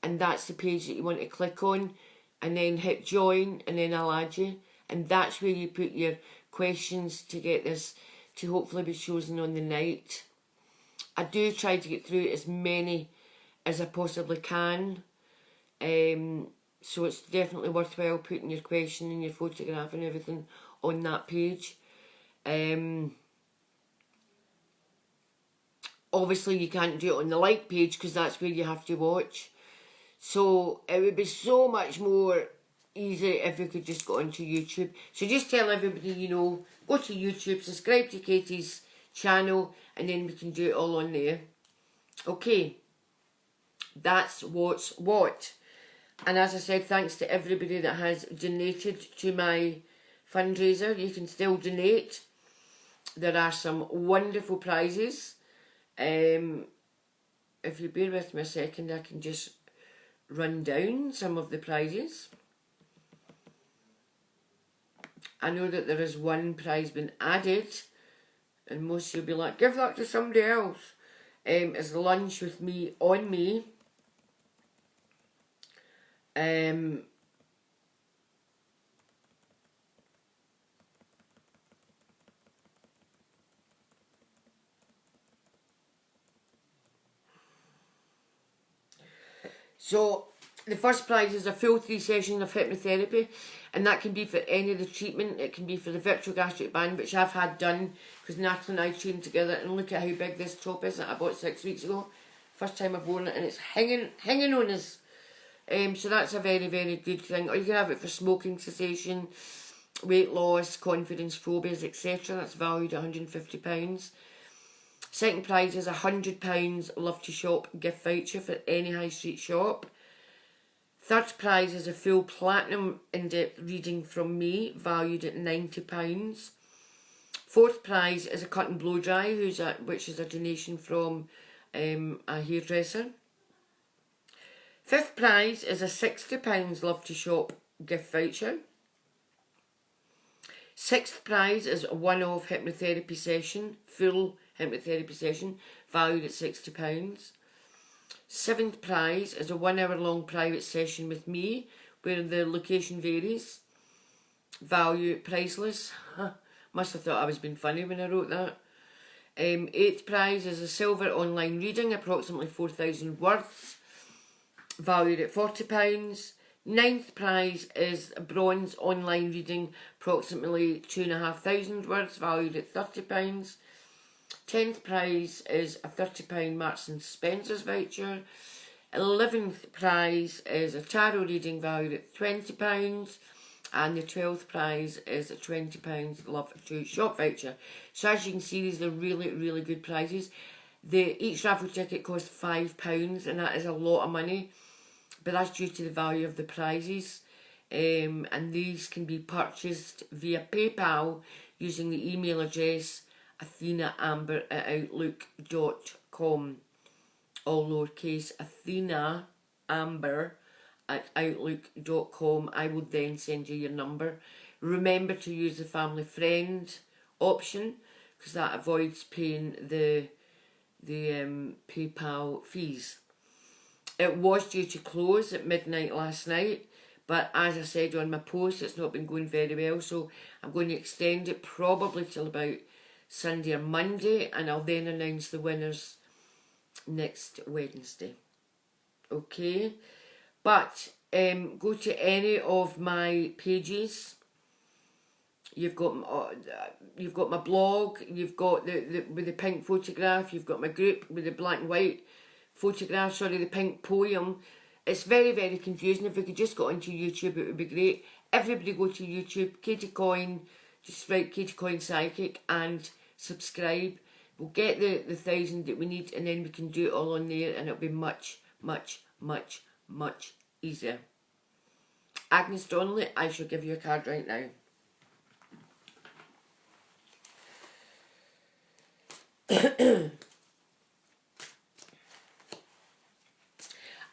and that's the page that you want to click on, and then hit join, and then I'll add you, and that's where you put your questions to get this to hopefully be chosen on the night. I do try to get through as many as I possibly can, so it's definitely worthwhile putting your question and your photograph and everything on that page. Obviously you can't do it on the like page because that's where you have to watch, so it would be so much more easy if we could just go onto YouTube. So just tell everybody you know, go to YouTube, subscribe to Katie's channel, and then we can do it all on there. Okay, that's what's what. And as I said, thanks to everybody that has donated to my fundraiser. You can still donate. There are some wonderful prizes. If you bear with me a second, I can just run down some of the prizes. I know that there is one prize been added, and most of you will be like, give that to somebody else. It's lunch with me on me. So The first prize is a full 3 sessions of hypnotherapy, and that can be for any of the treatment. It can be for the virtual gastric band, which I've had done because Natalie and I trained together. And look at how big this top is that I bought 6 weeks ago. First time I've worn it, and it's hanging on us. So that's a very, very good thing. Or you can have it for smoking cessation, weight loss, confidence, phobias, etc. That's valued at £150. Second prize is a £100 Love to Shop gift voucher for any high street shop. Third prize is a full platinum in-depth reading from me, valued at £90. Fourth prize is a cut and blow dry, which is a donation from a hairdresser. Fifth prize is a £60 Love to Shop gift voucher. Sixth prize is a one-off hypnotherapy session, full hypnotherapy session, valued at £60. Seventh prize is a 1 hour long private session with me, where the location varies. Value priceless. Must have thought I was being funny when I wrote that. Eighth prize is a silver online reading, approximately 4,000 words, valued at £40. Ninth prize is a bronze online reading, approximately 2,500 words, valued at £30. 10th prize is a £30 Marks and Spencer's voucher. 11th prize is a tarot reading valued at £20. And the 12th prize is a £20 Love to Shop voucher. So as you can see, these are really, really good prizes. Each raffle ticket costs £5, and that is a lot of money. But that's due to the value of the prizes. And these can be purchased via PayPal using the email address athenaamber@outlook.com. All lowercase, athenaamber@outlook.com. I will then send you your number. Remember to use the family friend option, because that avoids paying the PayPal fees. It was due to close at midnight last night, but as I said on my post, it's not been going very well, so I'm going to extend it probably till about Sunday or Monday, and I'll then announce the winners next Wednesday. Okay, but go to any of my pages. You've got my blog. You've got the with the pink photograph. You've got my group with the black and white photograph. Sorry, the pink poem. It's very, very confusing. If we could just go onto YouTube, it would be great. Everybody go to YouTube, Katie Coyne. Just write Katie Coyne Psychic and subscribe. We'll get the 1,000 that we need, and then we can do it all on there, and it'll be much, much, much, much easier. Agnes Donnelly, I shall give you a card right now.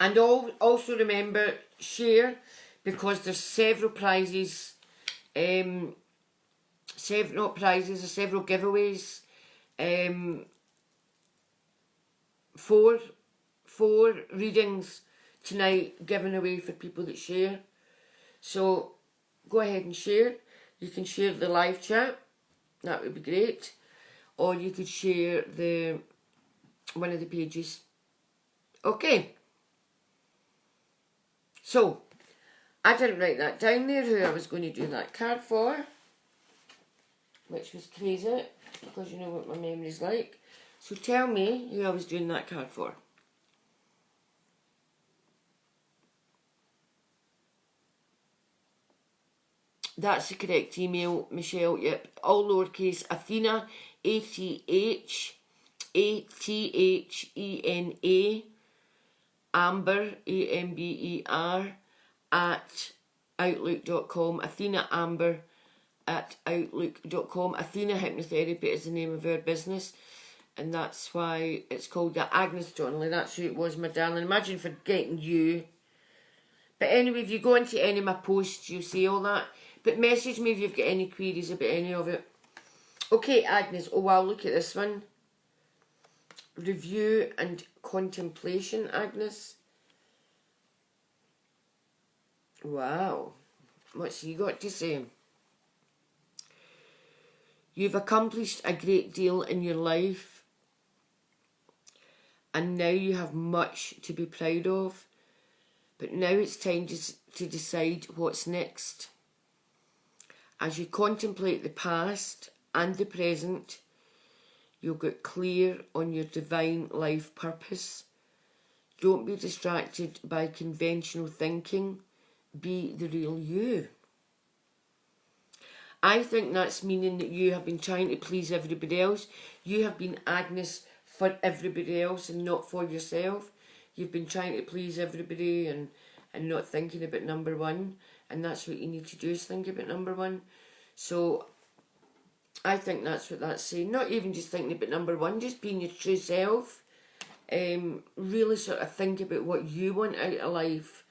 And also remember, share, because there's several prizes, several giveaways. Four readings tonight given away for people that share. So go ahead and share. You can share the live chat, that would be great, or you could share one of the pages. Okay, so I didn't write that down there, who I was going to do that card for, which was crazy, because you know what my memory's like. So tell me who I was doing that card for. That's the correct email, Michelle. Yep, all lowercase. Athena, ATHENA, Amber, AMBER, at outlook.com. Athena Amber at outlook.com. Athena Hypnotherapy is the name of our business, and that's why it's called that. Agnes Donnelly, that's who it was, my darling. Imagine forgetting you. But anyway, if you go into any of my posts, you'll see all that. But message me if you've got any queries about any of it. Okay, Agnes. Oh wow, look at this one. Review and contemplation, Agnes. Wow. What's you got to say? You've accomplished a great deal in your life, and now you have much to be proud of. But now it's time to decide what's next. As you contemplate the past and the present, you'll get clear on your divine life purpose. Don't be distracted by conventional thinking. Be the real you. I think that's meaning that you have been trying to please everybody else. You have been Agnes for everybody else and not for yourself. You've been trying to please everybody and not thinking about number one. And that's what you need to do, is think about number one. So I think that's what that's saying. Not even just thinking about number one, just being your true self. Really sort of think about what you want out of life.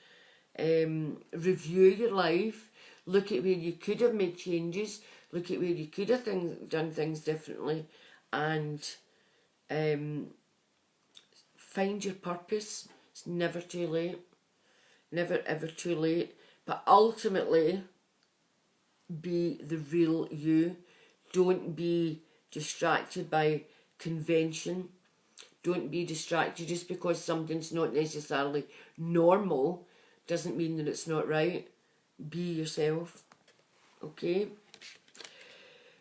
Review your life. Look at where you could have made changes. Look at where you could have done things differently. And find your purpose. It's never too late. Never ever too late. But ultimately, be the real you. Don't be distracted by convention. Don't be distracted just because something's not necessarily normal. Doesn't mean that it's not right. Be yourself. Okay?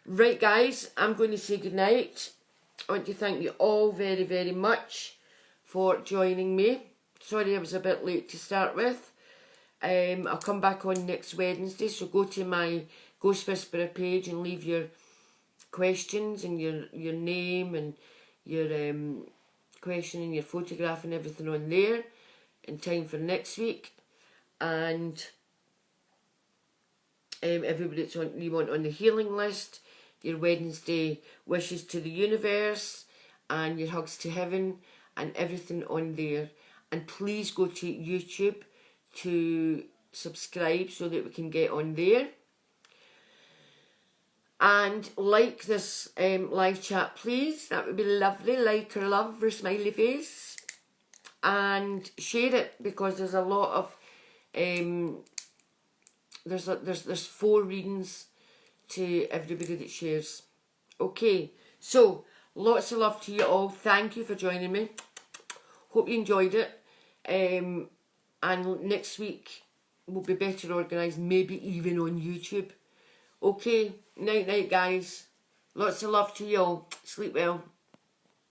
Right, guys, I'm going to say goodnight. I want to thank you all very, very much for joining me. Sorry I was a bit late to start with. I'll come back on next Wednesday, so go to my Ghost Whisperer page and leave your questions and your name and your question and your photograph and everything on there in time for next week. And everybody that's you want on the healing list, your Wednesday wishes to the universe and your hugs to heaven and everything on there. And please go to YouTube to subscribe so that we can get on there. And like this live chat, please. That would be lovely. Like or love or smiley face. And share it, because there's a lot of there's 4 readings to everybody that shares. Okay, so lots of love to you all. Thank you for joining me. Hope you enjoyed it. And next week will be better organised, maybe even on YouTube. Okay, night night guys. Lots of love to you all. Sleep well.